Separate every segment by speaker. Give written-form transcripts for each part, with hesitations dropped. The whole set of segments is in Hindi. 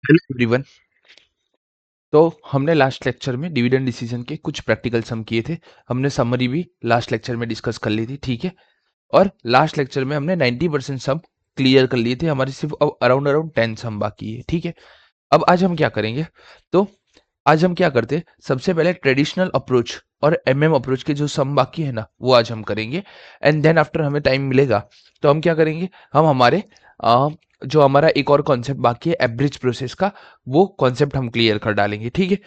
Speaker 1: Hello everyone. तो हमने लास्ट लेक्चर में डिविडेंड डिसीजन के कुछ प्रैक्टिकल सम किए थे। हमने समरी भी लास्ट लेक्चर में डिस्कस कर ली थी, ठीक है। और लास्ट लेक्चर में हमने 90% सम क्लियर कर लिए थे। हमारे सिर्फ अब अराउंड अराउंड 10 सम बाकी है, ठीक है। अब आज हम क्या करेंगे, तो आज हम क्या करते हैं, सबसे पहले ट्रेडिशनल अप्रोच और एमएम अप्रोच के जो सम बाकी है ना, वो आज हम करेंगे। एंड देन आफ्टर हमें टाइम मिलेगा तो हम क्या करेंगे, हम हमारे जो हमारा एक और कॉन्सेप्ट बाकी है एवरेज प्रोसेस का, वो कॉन्सेप्ट हम क्लियर कर डालेंगे, ठीक है।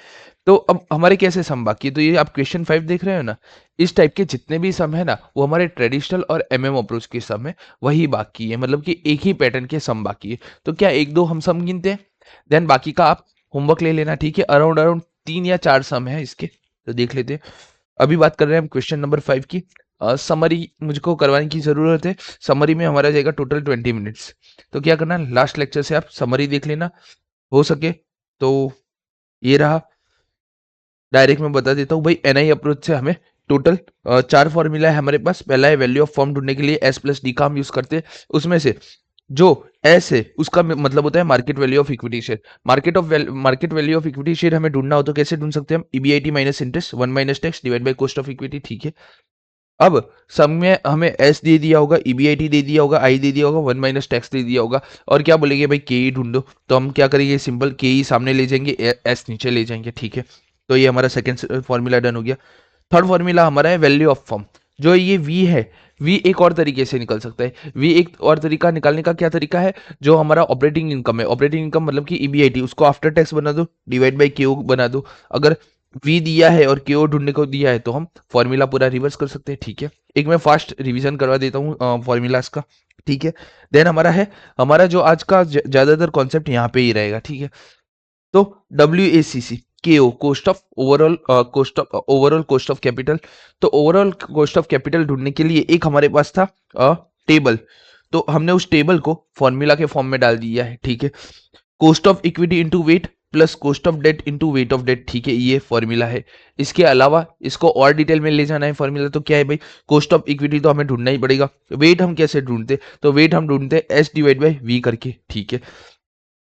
Speaker 1: तो अब हमारे कैसे सम बाकी है, तो ये आप क्वेश्चन 5 देख रहे हो ना, इस टाइप के जितने भी सम है ना, वो हमारे ट्रेडिशनल और एमएम अप्रोच के सम है, वही बाकी है। मतलब कि एक ही पैटर्न के सम बाकी है। तो क्या एक दो हम सम गिनते हैं, देन बाकी का आप होमवर्क ले लेना, ठीक है। अराउंड अराउंड 3 या 4 सम है इसके, तो देख लेते हैं। अभी बात कर रहे हैं हम क्वेश्चन नंबर 5 की। समरी मुझको करवाने की जरूरत है। समरी में हमारा जाएगा टोटल 20 मिनट्स। तो क्या करना, लास्ट लेक्चर से आप समरी देख लेना हो सके तो। ये रहा, डायरेक्ट मैं बता देता हूँ भाई। एनआई अप्रोच से हमें टोटल 4 फॉर्मूला है हमारे पास। पहला है वैल्यू ऑफ फॉर्म ढूंढने के लिए एस प्लस डी का हम यूज करते हैं। उसमें से जो एस है उसका मतलब होता है market value of equity share. Market value of equity share हमें ढूंढना हो तो कैसे ढूंढ सकते हैं हम, EBIT minus interest 1 minus tax divide by cost of equity, ठीक है। अब सम में हमें एस दे दिया होगा, ईबीआईटी दे दिया होगा, आई दे दिया होगा, 1 माइनस टैक्स दे दिया होगा, और क्या बोलेंगे भाई के ई ढूंढो। तो हम क्या करेंगे, सिंपल के ई सामने ले जाएंगे, एस नीचे ले जाएंगे, ठीक है। तो ये हमारा सेकंड फॉर्मूला डन हो गया। थर्ड फॉर्मूला हमारा है वैल्यू ऑफ फर्म। जो ये वी है, वी एक और तरीके से निकल सकता है। वी एक और तरीका निकालने का क्या तरीका है, जो हमारा ऑपरेटिंग इनकम है, ऑपरेटिंग इनकम मतलब कि ईबीआईटी, उसको आफ्टर टैक्स बना दो, डिवाइड बाई क्यू बना दो। अगर वी दिया है और क्यू ढूंढने को दिया है तो हम फॉर्मूला पूरा रिवर्स कर सकते हैं, ठीक है। एक मैं फास्ट रिवीजन करवा देता हूँ फॉर्मूलाज का, ठीक है। देन हमारा है, हमारा जो आज का ज्यादातर कॉन्सेप्ट यहाँ पे ही रहेगा, ठीक है। तो WACC KO cost of overall, overall cost of capital. तो ओवरऑल कॉस्ट ऑफ कैपिटल ढूंढने के लिए एक हमारे पास था टेबल। तो हमने उस टेबल को फॉर्मूला के फॉर्म में डाल दिया है, ठीक है। Cost of equity into weight plus cost of debt into weight of debt, ठीक है, ये फॉर्मूला है। इसके अलावा इसको और डिटेल में ले जाना है फॉर्मूला, तो क्या है भाई, कॉस्ट ऑफ इक्विटी तो हमें ढूंढना ही पड़ेगा। वेट हम कैसे ढूंढते, तो वेट हम ढूंढते एस डिवाइड बाई वी करके, ठीक है।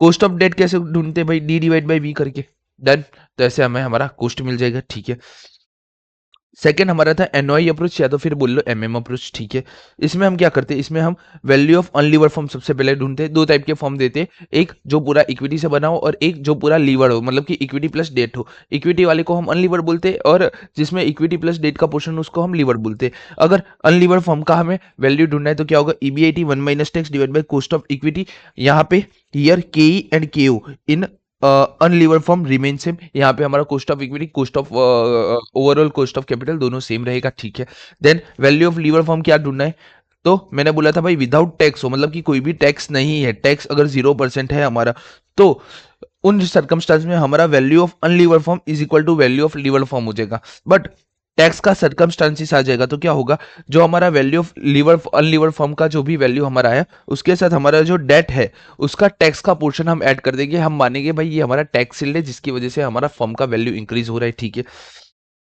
Speaker 1: कॉस्ट ऑफ डेट कैसे ढूंढते भाई, डी डिवाइड बाई वी करके। डन। तो ऐसे हमें हमारा कॉस्ट मिल जाएगा, ठीक है। सेकेंड हमारा था एनओआई अप्रोच, या तो फिर बोल लो एमएम अप्रोच, ठीक है। इसमें हम क्या करते हैं, इसमें हम वैल्यू ऑफ अनलीवर फॉर्म सबसे पहले ढूंढते हैं। दो टाइप के फॉर्म देते हैं, एक जो पूरा इक्विटी से बना हो और एक जो पूरा लीवर हो, मतलब कि इक्विटी प्लस डेट हो। इक्विटी वाले को हम अनलीवर बोलते हैं और जिसमें इक्विटी प्लस डेट का पोर्शन उसको हम लीवर बोलते हैं। अगर अनलीवर फॉर्म का हमें वैल्यू ढूंढना है तो क्या होगा, EBIT 1 minus tax divide by cost of equity. यहाँ पे here K E and K U in unlevered form remain same. यहाँ पे हमारा cost of equity, cost of overall cost of capital दोनों सेम रहेगा, ठीक है। Then value of liver form क्या ढूंढना है, तो मैंने बोला था भाई विदाउट टैक्स हो, मतलब कि कोई भी टैक्स नहीं है। टैक्स अगर 0% है हमारा, तो उन सर्कमस्टांस में हमारा value of unlevered form is equal to value of liver form हो जाएगा। बट टैक्स का सर्कमस्टांसिस आ जाएगा तो क्या होगा, जो हमारा value of liver unlevered form का जो भी वैल्यू हमारा है, उसके साथ हमारा जो डेट है उसका टैक्स का पोर्शन हम ऐड कर देंगे। हम मानेंगे भाई ये हमारा टैक्स शील्ड है जिसकी वजह से हमारा फॉर्म का वैल्यू इंक्रीज हो रहा है, ठीक है।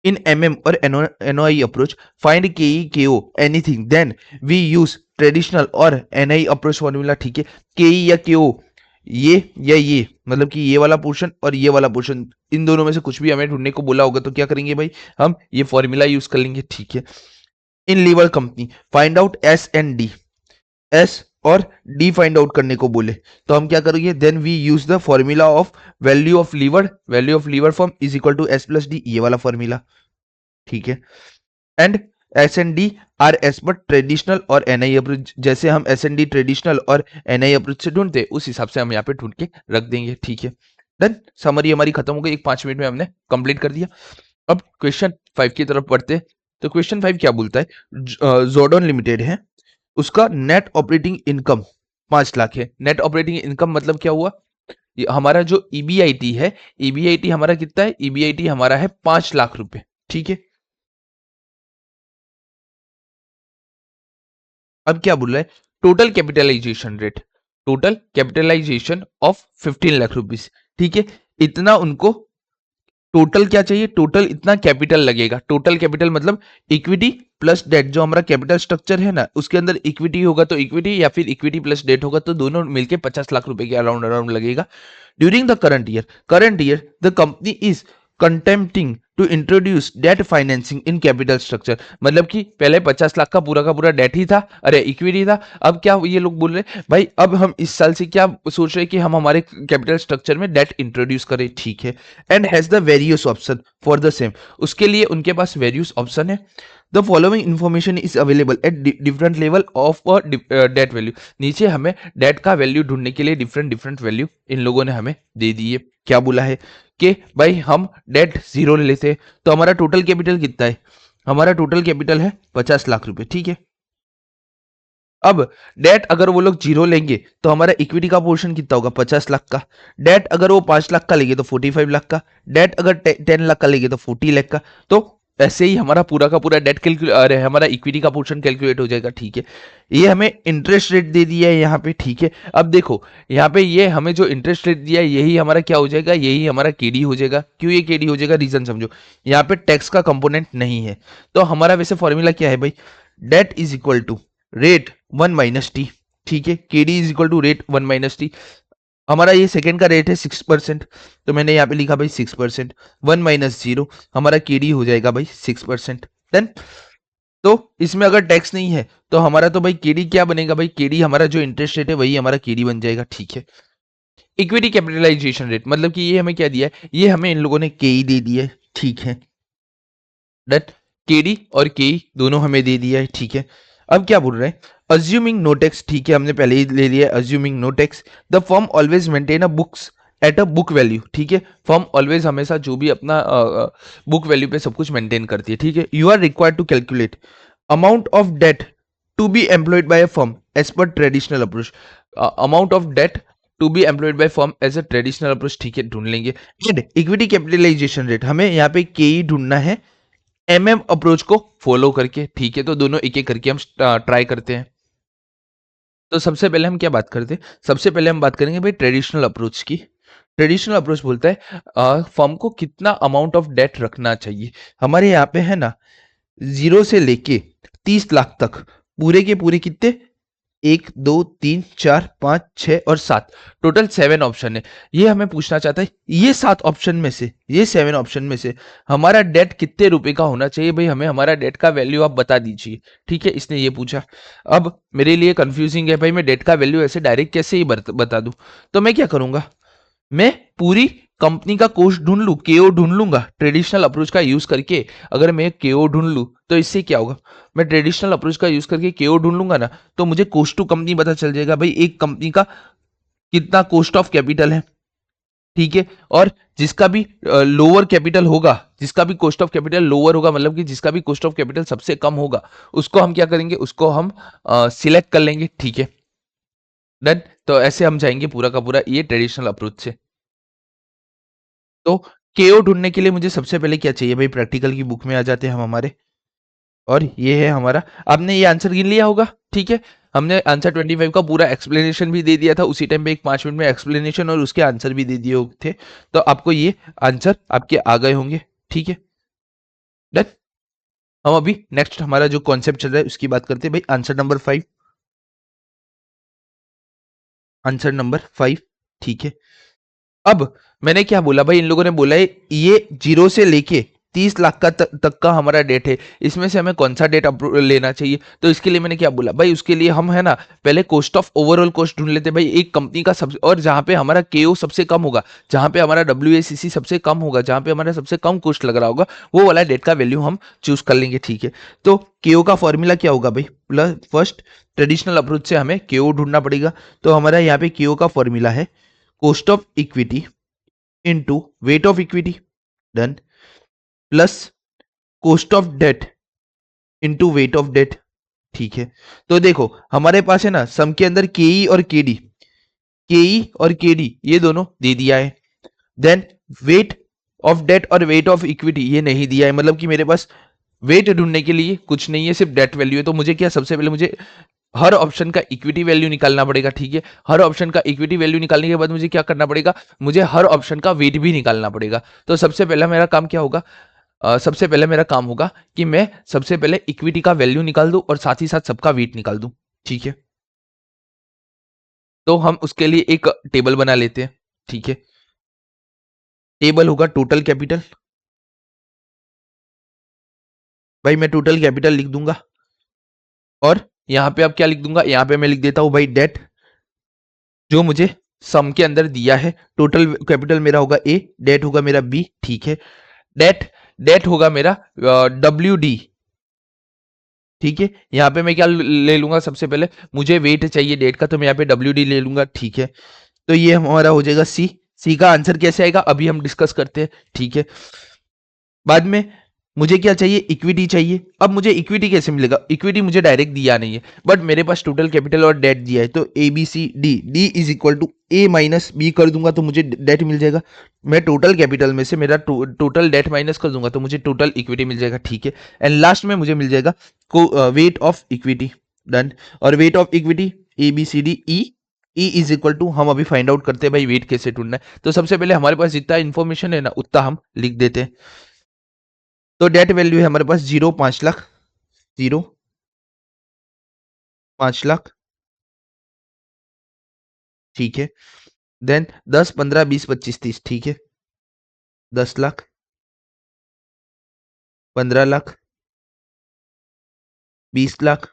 Speaker 1: इन एमएम और NOI approach, find K E K O anything, then we use traditional और एनआई अप्रोच फॉर्मूला, ठीक है। के ई या के ओ, ये या ये, मतलब कि ये वाला पोर्शन और ये वाला पोर्शन, इन दोनों में से कुछ भी हमें ढूंढने को बोला होगा तो क्या करेंगे भाई, हम ये फॉर्मूला यूज कर लेंगे, ठीक है। In lever company, find out S and D. S और डी फाइंड आउट करने को बोले तो हम क्या करेंगे, then we use the formula of value of liver form is equal to S plus D, ये वाला फॉर्मूला, ठीक है। And S and D are as per traditional और एनआई अप्रोच, जैसे हम एस एंड डी ट्रेडिशनल और एनआई अप्रोच से ढूंढते उस हिसाब से हम यहाँ पे ढूंढ के रख देंगे, ठीक है। देन समरी हमारी खत्म हो गई, 5 मिनट में हमने कंप्लीट कर दिया। अब क्वेश्चन 5 की तरफ बढ़ते हैं। तो क्वेश्चन 5 क्या बोलता है, जोडोन लिमिटेड है, उसका नेट ऑपरेटिंग इनकम 5 लाख है। नेट ऑपरेटिंग इनकम मतलब क्या हुआ, ये हमारा जो ईबीआईटी है, ईबीआईटी हमारा कितना है, ईबीआईटी हमारा है 5 लाख रुपए, ठीक है। अब क्या बोल रहा है, total capitalisation rate, total capitalisation of 15 lakh rupees, ठीक है। इतना उनको टोटल क्या चाहिए, टोटल इतना कैपिटल लगेगा। टोटल कैपिटल मतलब इक्विटी प्लस डेट, जो हमारा कैपिटल स्ट्रक्चर है ना उसके अंदर इक्विटी होगा तो इक्विटी, या फिर इक्विटी प्लस डेट होगा तो दोनों मिलके 50 लाख रुपए के अराउंड अराउंड लगेगा। During the current year the company is contemplating to introduce debt financing in capital structure. मतलब कि पहले 50 लाख का पूरा डेट ही था, अरे इक्विटी था। अब क्या ये लोग बोल रहे भाई, अब हम इस साल से क्या सोच रहे कि हम हमारे कैपिटल स्ट्रक्चर में डेट इंट्रोड्यूस करें, ठीक है। And has the various option for the same, उसके लिए उनके पास वेरियस ऑप्शन है। The following information is available at different level of debt value. नीचे हमें डेट का वैल्यू ढूंढने के लिए डिफरेंट डिफरेंट वैल्यू इन लोगों ने हमें दे दी है। क्या बोला है कि भाई हम डेट 0 ले लेते हैं तो हमारा टोटल कैपिटल कितना है, हमारा टोटल कैपिटल है 50 लाख रुपए, ठीक है। अब डेट अगर वो लोग 0 लेंगे तो हमारा इक्विटी का पोर्शन कितना होगा, 50 लाख का। डेट अगर वो 5 लाख का लेंगे तो 45 लाख का। डेट अगर 10 लाख का लेंगे तो 40 लाख का। तो ऐसे ही हमारा पूरा का पूरा डेट कैलकुलेट, अरे हमारा इक्विटी का पोर्शन कैलकुलेट हो जाएगा, ठीक है। ये हमें इंटरेस्ट रेट दे दिया है यहाँ पे, ठीक है। अब देखो यहाँ पे ये हमें जो इंटरेस्ट रेट दिया है यही हमारा क्या हो जाएगा, यही हमारा केडी हो जाएगा। क्यों ये केडी हो जाएगा, रीजन समझो। यहाँ पे टैक्स का कंपोनेंट नहीं है, तो हमारा वैसे फॉर्मूला क्या है भाई, debt is equal to rate 1 minus T, ठीक है। KD is equal to rate 1 minus T. हमारा ये सेकंड का रेट है 6%, तो मैंने यहाँ पे लिखा भाई 6%। 1 माइनस 0 हमारा केडी हो जाएगा भाई 6%। देन तो इसमें अगर टैक्स नहीं है तो हमारा तो भाई केडी क्या बनेगा, भाई केडी हमारा जो इंटरेस्ट रेट है वही हमारा केडी बन जाएगा, ठीक है। इक्विटी कैपिटलाइजेशन रेट मतलब कि ये हमें क्या दिया है, ये हमें इन लोगों ने केई दे दिया है, ठीक है। डेट केडी और केई दोनों हमें दे दिया है, ठीक है। अब क्या बोल रहे हैं, अज्यूमिंग नो टैक्स, ठीक है, हमने पहले ही ले लिया है assuming no tax. The firm always maintain a books at a book value, ठीक है। फर्म ऑलवेज हमेशा जो भी अपना बुक वैल्यू पे सब कुछ मेंटेन करती है, ठीक है। You are required to calculate amount of debt to be employed by a firm as per traditional approach. Amount of debt to be employed by firm as a traditional approach, ठीक है, ढूंढ लेंगे। एंड इक्विटी कैपिटलाइजेशन रेट हमें यहाँ पे के ही ढूंढना है एमएम अप्रोच को फॉलो करके, ठीक है। तो दोनों एक एक करके हम ट्राई करते हैं। तो सबसे पहले हम क्या बात करते हैं, सबसे पहले हम बात करेंगे भाई ट्रेडिशनल अप्रोच की। ट्रेडिशनल अप्रोच बोलता है फर्म को कितना अमाउंट ऑफ डेट रखना चाहिए। हमारे यहाँ पे है ना 0 से लेके 30 लाख तक पूरे के पूरे कितने, 1 2 3 4 5 6 और 7, टोटल 7 ऑप्शन है। ये हमें पूछना चाहता है ये 7 ऑप्शन में से, ये 7 ऑप्शन में से हमारा डेट कितने रुपए का होना चाहिए, भाई हमें हमारा डेट का वैल्यू आप बता दीजिए, ठीक है। इसने ये पूछा। अब मेरे लिए कंफ्यूजिंग है भाई, मैं डेट का वैल्यू ऐसे डायरेक्ट कैसे ही बता दूं। तो मैं क्या करूंगा, मैं पूरी कंपनी का कोस्ट ढूंढ लूं, केओ ढूंढ लूंगा ट्रेडिशनल अप्रोच का यूज करके। अगर मैं केओ ढूंढ लूं तो इससे क्या होगा, मैं ट्रेडिशनल अप्रोच का यूज करके केओ ढूंढ लूंगा ना, तो मुझे कोस्ट टू कंपनी पता चल जाएगा भाई एक कंपनी का कितना कोस्ट ऑफ कैपिटल है, ठीक है। और जिसका भी लोअर कैपिटल होगा, जिसका भी कॉस्ट ऑफ कैपिटल लोअर होगा, मतलब कि जिसका भी कॉस्ट ऑफ कैपिटल सबसे कम होगा, उसको हम क्या करेंगे, उसको हम सिलेक्ट कर लेंगे, ठीक है। डन। तो ऐसे हम जाएंगे पूरा का पूरा ये ट्रेडिशनल अप्रोच से। तो केओ ढूंढने के लिए मुझे सबसे पहले क्या चाहिए भाई, प्रैक्टिकल की बुक में आ जाते हैं हम हमारे, और ये है हमारा, आपने ये आंसर गिन लिया होगा, ठीक है। हमने आंसर 25 का पूरा एक्सप्लेनेशन भी दे दिया था उसी टाइम पे, एक 5 मिनट में एक्सप्लेनेशन और उसके आंसर भी दे दिए थे। तो आपको ये आंसर आपके आ गए होंगे, ठीक है। डन। हम अभी नेक्स्ट हमारा जो कॉन्सेप्ट चल रहा है उसकी बात करते हैं भाई, आंसर नंबर 5, आंसर नंबर 5, ठीक है। अब मैंने क्या बोला भाई, इन लोगों ने बोला है ये 0 से लेके 30 लाख का तक का हमारा डेट है, इसमें से हमें कौन सा डेट लेना चाहिए। तो इसके लिए मैंने क्या बोला भाई, उसके लिए हम है ना पहले कॉस्ट ऑफ ओवरऑल कॉस्ट ढूंढ लेते हैं भाई, एक कंपनी का सब, और जहां पे हमारा केओ सबसे कम होगा, जहां पे हमारा डब्ल्यूएसीसी सबसे कम होगा, जहां पे हमारा सबसे कम कॉस्ट लग रहा होगा, वो वाला डेट का वैल्यू हम चूज कर लेंगे, ठीक है। तो केओ का फॉर्मूला क्या होगा भाई, प्लस फर्स्ट ट्रेडिशनल अप्रोच से हमें केओ ढूंढना पड़ेगा। तो हमारा यहाँ पे केओ का फॉर्मूला है cost of equity into weight of equity, done, plus cost of debt into weight of debt, ठीक है। तो देखो हमारे पास है ना सम के अंदर केई और केडी, केई और केडी ये दोनों दे दिया है। देन वेट ऑफ डेट और वेट ऑफ इक्विटी ये नहीं दिया है, मतलब कि मेरे पास वेट ढूंढने के लिए कुछ नहीं है, सिर्फ डेट वैल्यू है। तो मुझे क्या, सबसे पहले मुझे हर ऑप्शन का इक्विटी वैल्यू निकालना पड़ेगा, ठीक है। हर ऑप्शन का इक्विटी वैल्यू निकालने के बाद मुझे क्या करना पड़ेगा, मुझे हर ऑप्शन का वेट भी निकालना पड़ेगा। तो सबसे पहला मेरा काम क्या होगा, सबसे पहले मेरा काम होगा कि मैं सबसे पहले इक्विटी का वैल्यू निकाल दूं और साथ ही साथ सबका वेट निकाल दूं, ठीक है। तो हम उसके लिए एक टेबल बना लेते हैं, ठीक है। टेबल होगा टोटल कैपिटल। भाई मैं टोटल कैपिटल लिख दूंगा और यहां पे अब क्या लिख दूंगा, यहां पे मैं लिख देता हूं भाई डेट, जो मुझे सम के अंदर दिया है। टोटल कैपिटल मेरा होगा ए, डेट होगा मेरा बी, ठीक है। डेट डेट होगा मेरा डब्ल्यू डी, ठीक है। यहाँ पे मैं क्या ले लूंगा, सबसे पहले मुझे वेट चाहिए डेट का, तो मैं यहाँ पे डब्ल्यू डी ले लूंगा, ठीक है। तो ये हमारा हो जाएगा सी। सी का आंसर कैसे आएगा अभी हम डिस्कस करते हैं, ठीक है। बाद में मुझे क्या चाहिए, इक्विटी चाहिए। अब मुझे इक्विटी कैसे मिलेगा, इक्विटी मुझे डायरेक्ट दिया नहीं है, बट मेरे पास टोटल कैपिटल और डेट दिया है। तो A B C D, D is equal to A minus B कर दूंगा तो मुझे डेट मिल जाएगा। मैं टोटल कैपिटल में से मेरा टोटल डेट माइनस कर दूंगा तो मुझे टोटल इक्विटी मिल जाएगा, ठीक है। एंड लास्ट में मुझे मिल जाएगा वेट ऑफ इक्विटी, डन। और weight of equity A B C D E, E is equal to, हम अभी फाइंड आउट करते हैं भाई वेट कैसे ढूंढना है। तो सबसे पहले हमारे पास जितना इन्फॉर्मेशन है ना उतना हम लिख देते हैं। तो डेट वैल्यू है हमारे पास 0 5 लाख, 0 5 लाख, ठीक है। देन 10 15 20 25 30, ठीक है। 10 लाख, 15 लाख, 20 लाख,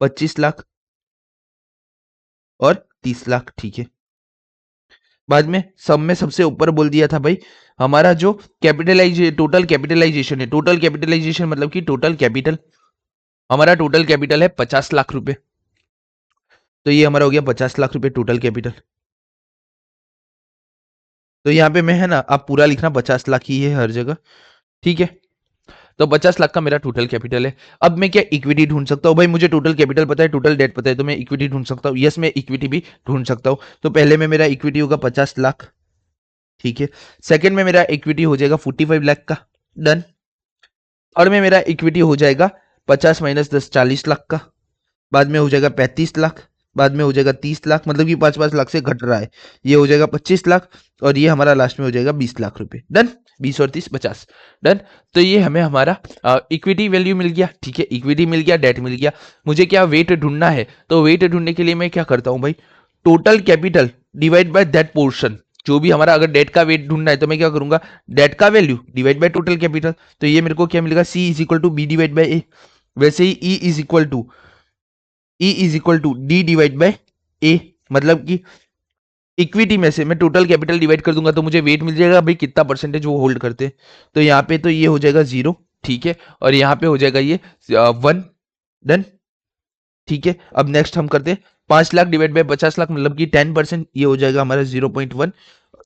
Speaker 1: 25 लाख और 30 लाख, ठीक है। बाद में सब में सबसे ऊपर बोल दिया था भाई हमारा जो टोटल कैपिटलाइजेशन है, टोटल कैपिटलाइजेशन मतलब कि टोटल कैपिटल, हमारा टोटल कैपिटल है 50 लाख रुपए। तो ये हमारा हो गया 50 लाख रुपए टोटल कैपिटल। तो यहाँ पे मैं है ना, आप पूरा लिखना 50 लाख ही है हर जगह, ठीक है। तो 50 लाख का मेरा टोटल कैपिटल है। अब मैं क्या इक्विटी ढूंढ सकता हूँ, भाई मुझे टोटल कैपिटल पता है, टोटल डेट पता है, तो मैं इक्विटी ढूंढ सकता हूँ। यस, मैं इक्विटी भी ढूंढ सकता हूँ। तो पहले में मेरा इक्विटी होगा 50 लाख, ठीक है। सेकंड में मेरा इक्विटी हो जाएगा 45 लाख का, डन। और में मेरा इक्विटी हो जाएगा 50 - 10 40 लाख का। बाद में हो जाएगा 35 लाख, बाद में हो जाएगा 30 लाख, मतलब कि 5 5 लाख से घट रहा है। ये हो जाएगा 25 लाख और ये हमारा लास्ट में हो जाएगा 20 लाख रुपए, डन। 20 और 30 50, डन। तो ये हमें हमारा इक्विटी वैल्यू मिल गया, ठीक है। इक्विटी मिल गया, डेट मिल गया। मुझे क्या वेट ढूंढना है, तो वेट ढूंढने के लिए मैं क्या करता हूं भाई, total capital divide by that portion. जो भी हमारा अगर डेट का वेट ढूंढना है तो मैं क्या करूंगा, डेट का value divide by total capital. तो ये मेरे को क्या मिलेगा, C is equal to B divide by A. वैसे ही E is equal to D divide by A, मतलब कि इक्विटी में से मैं टोटल कैपिटल डिवाइड कर दूंगा तो मुझे वेट मिल जाएगा भाई कितना परसेंटेज वो होल्ड करते हैं। तो यहाँ पे तो ये हो जाएगा 0, ठीक है। और यहाँ पे हो जाएगा ये 1, डन, ठीक है। अब नेक्स्ट हम करते हैं 5 लाख डिवाइड बाय 50 लाख, मतलब कि 10%, ये हो जाएगा हमारा 0.1।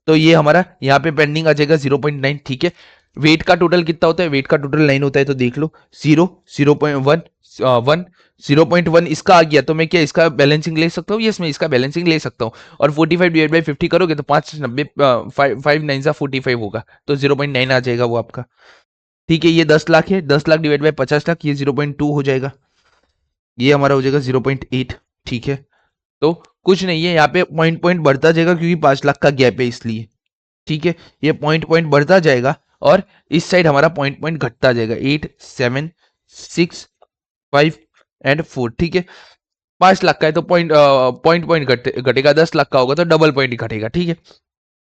Speaker 1: तो ये हमारा यहाँ पे पेंडिंग आ जाएगा 0.9, ठीक है। वेट का टोटल कितना होता है, वेट का टोटल 9 होता है, तो देख लो 0 0.1 1 0.1 इसका आ गया। तो मैं क्या इसका बैलेंसिंग ले सकता हूँ, यस मैं इसका बैलेंसिंग ले सकता हूँ। और 45 डिवाइड बाई 50 करोगे तो 5 90 5 9 45 होगा, तो 0.9 आ जाएगा वो आपका, ठीक है। ये 10 लाख है, 10 लाख डिवाइड बाई 50 लाख, ये 0.2 हो जाएगा, ये हमारा हो जाएगा 0.8, ठीक है। तो कुछ नहीं है, यहाँ पे पॉइंट पॉइंट बढ़ता जाएगा क्योंकि 5 लाख का गैप है इसलिए, ठीक है। ये पॉइंट पॉइंट बढ़ता जाएगा और इस साइड हमारा पॉइंट पॉइंट घटता जाएगा, 8 7 6 5 एंड 4, ठीक है। 5 लाख का है तो पॉइंट पॉइंट पॉइंट घटेगा, 10 लाख का होगा तो डबल पॉइंट ही घटेगा, ठीक है।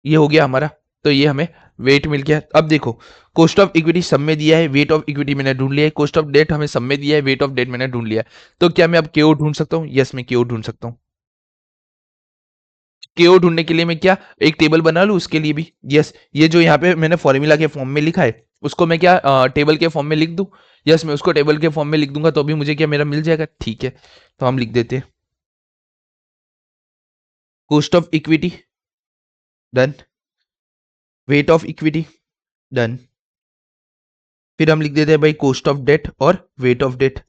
Speaker 1: ये हो गया हमारा। तो ये हमें वेट मिल गया। अब देखो कॉस्ट ऑफ इक्विटी सब में दिया है, वेट ऑफ इक्विटी मैंने ढूंढ लिया है, कॉस्ट ऑफ डेट हमें सब में दिया है, वेट ऑफ डेट मैंने ढूंढ लिया है। तो क्या मैं अब केओ ढूंढ सकता हूँ, यस मैं केओ ढूंढ सकता हूँ। केओ ढूंढने के लिए मैं क्या एक टेबल बना लूं उसके लिए भी, यस। ये जो यहाँ पे मैंने फॉर्मूला के फॉर्म में लिखा है उसको मैं क्या टेबल के फॉर्म में लिख दूं, यस मैं उसको टेबल के फॉर्म में लिख दूंगा तो भी मुझे क्या मेरा मिल जाएगा, ठीक है। तो हम लिख देते हैं cost of equity, done. Wait of equity, done. फिर हम लिख देते हैं भाई कॉस्ट ऑफ डेट और वेट ऑफ डेट,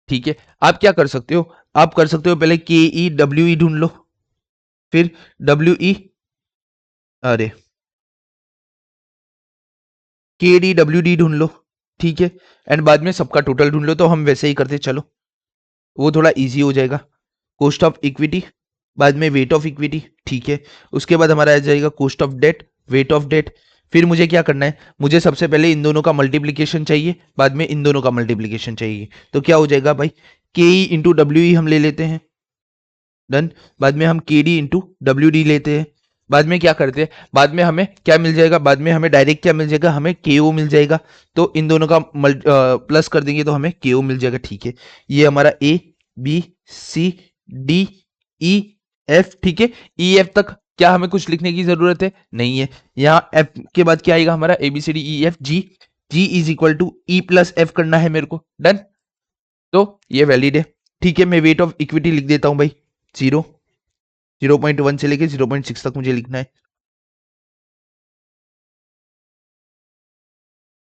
Speaker 1: ठीक है। आप क्या कर सकते हो, आप कर सकते हो पहले के ई डब्ल्यू ई ढूंढ लो, फिर डब्ल्यू ई, अरे के डी डब्ल्यू डी ढूंढ लो, ठीक है। एंड बाद में सबका टोटल ढूंढ लो। तो हम वैसे ही करते चलो, वो थोड़ा इजी हो जाएगा। कॉस्ट ऑफ इक्विटी, बाद में वेट ऑफ इक्विटी, ठीक है। उसके बाद हमारा आ जाएगा cost of debt, weight of debt. फिर मुझे क्या करना है, मुझे सबसे पहले इन दोनों का मल्टीप्लीकेशन चाहिए, बाद में इन दोनों का मल्टीप्लीकेशन चाहिए। तो क्या हो जाएगा भाई, के ई इंटू डब्ल्यू ई हम ले लेते हैं, डन। बाद में हम के डी इंटू डब्ल्यू डी लेते हैं। बाद में क्या करते हैं, बाद में हमें क्या मिल जाएगा, बाद में हमें डायरेक्ट क्या मिल जाएगा, हमें के ओ मिल जाएगा। तो इन दोनों का प्लस कर देंगे तो हमें के ओ मिल जाएगा, ठीक है। ये हमारा A B C D E F, ठीक है। ई एफ तक क्या हमें कुछ लिखने की जरूरत है, नहीं है। यहाँ एफ के बाद क्या आएगा हमारा, A B C D E F G, G is equal to E plus F करना है मेरे को, डन। तो ये वैलिड है, ठीक है। मैं वेट ऑफ इक्विटी लिख देता हूं भाई, 0.1 से लेके 0.6 तक मुझे लिखना है।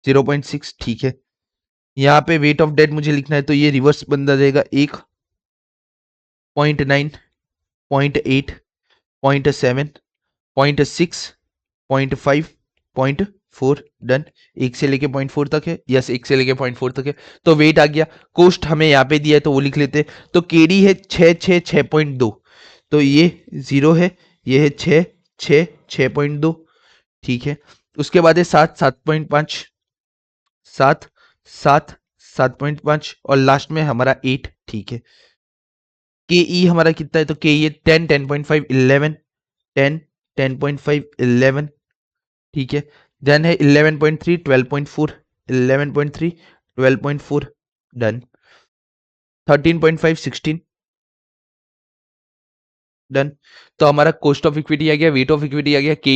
Speaker 1: 0.6, ठीक है। यहाँ पे वेट ऑफ डेट मुझे लिखना है, तो ये रिवर्स बन जाएगा, 1.9, 0.8, 0.7, 0.6, 0.5, 0.4, डन। 1 से लेके 0.4 तक है, यस 1 से लेके 0.4 तक है। तो वेट आ गया। कोस्ट हमें यहाँ पे दिया है तो वो लिख लेते हैं। तो केडी है 6.2, तो ये 0 है, ये है 6.2, ठीक है। उसके बाद है 7.5, 7.5 और लास्ट में हमारा 8, ठीक है। के ई हमारा कितना है, तो के ई 10, 10.5, 11, 10, 10.5, 11, ठीक है। देन है 11.3, 12.4, 11.3, 12.4, डन। 13.5, 16, डन। तो हमारा कॉस्ट ऑफ इक्विटी आ गया, वेट ऑफ इक्विटी आ गया, के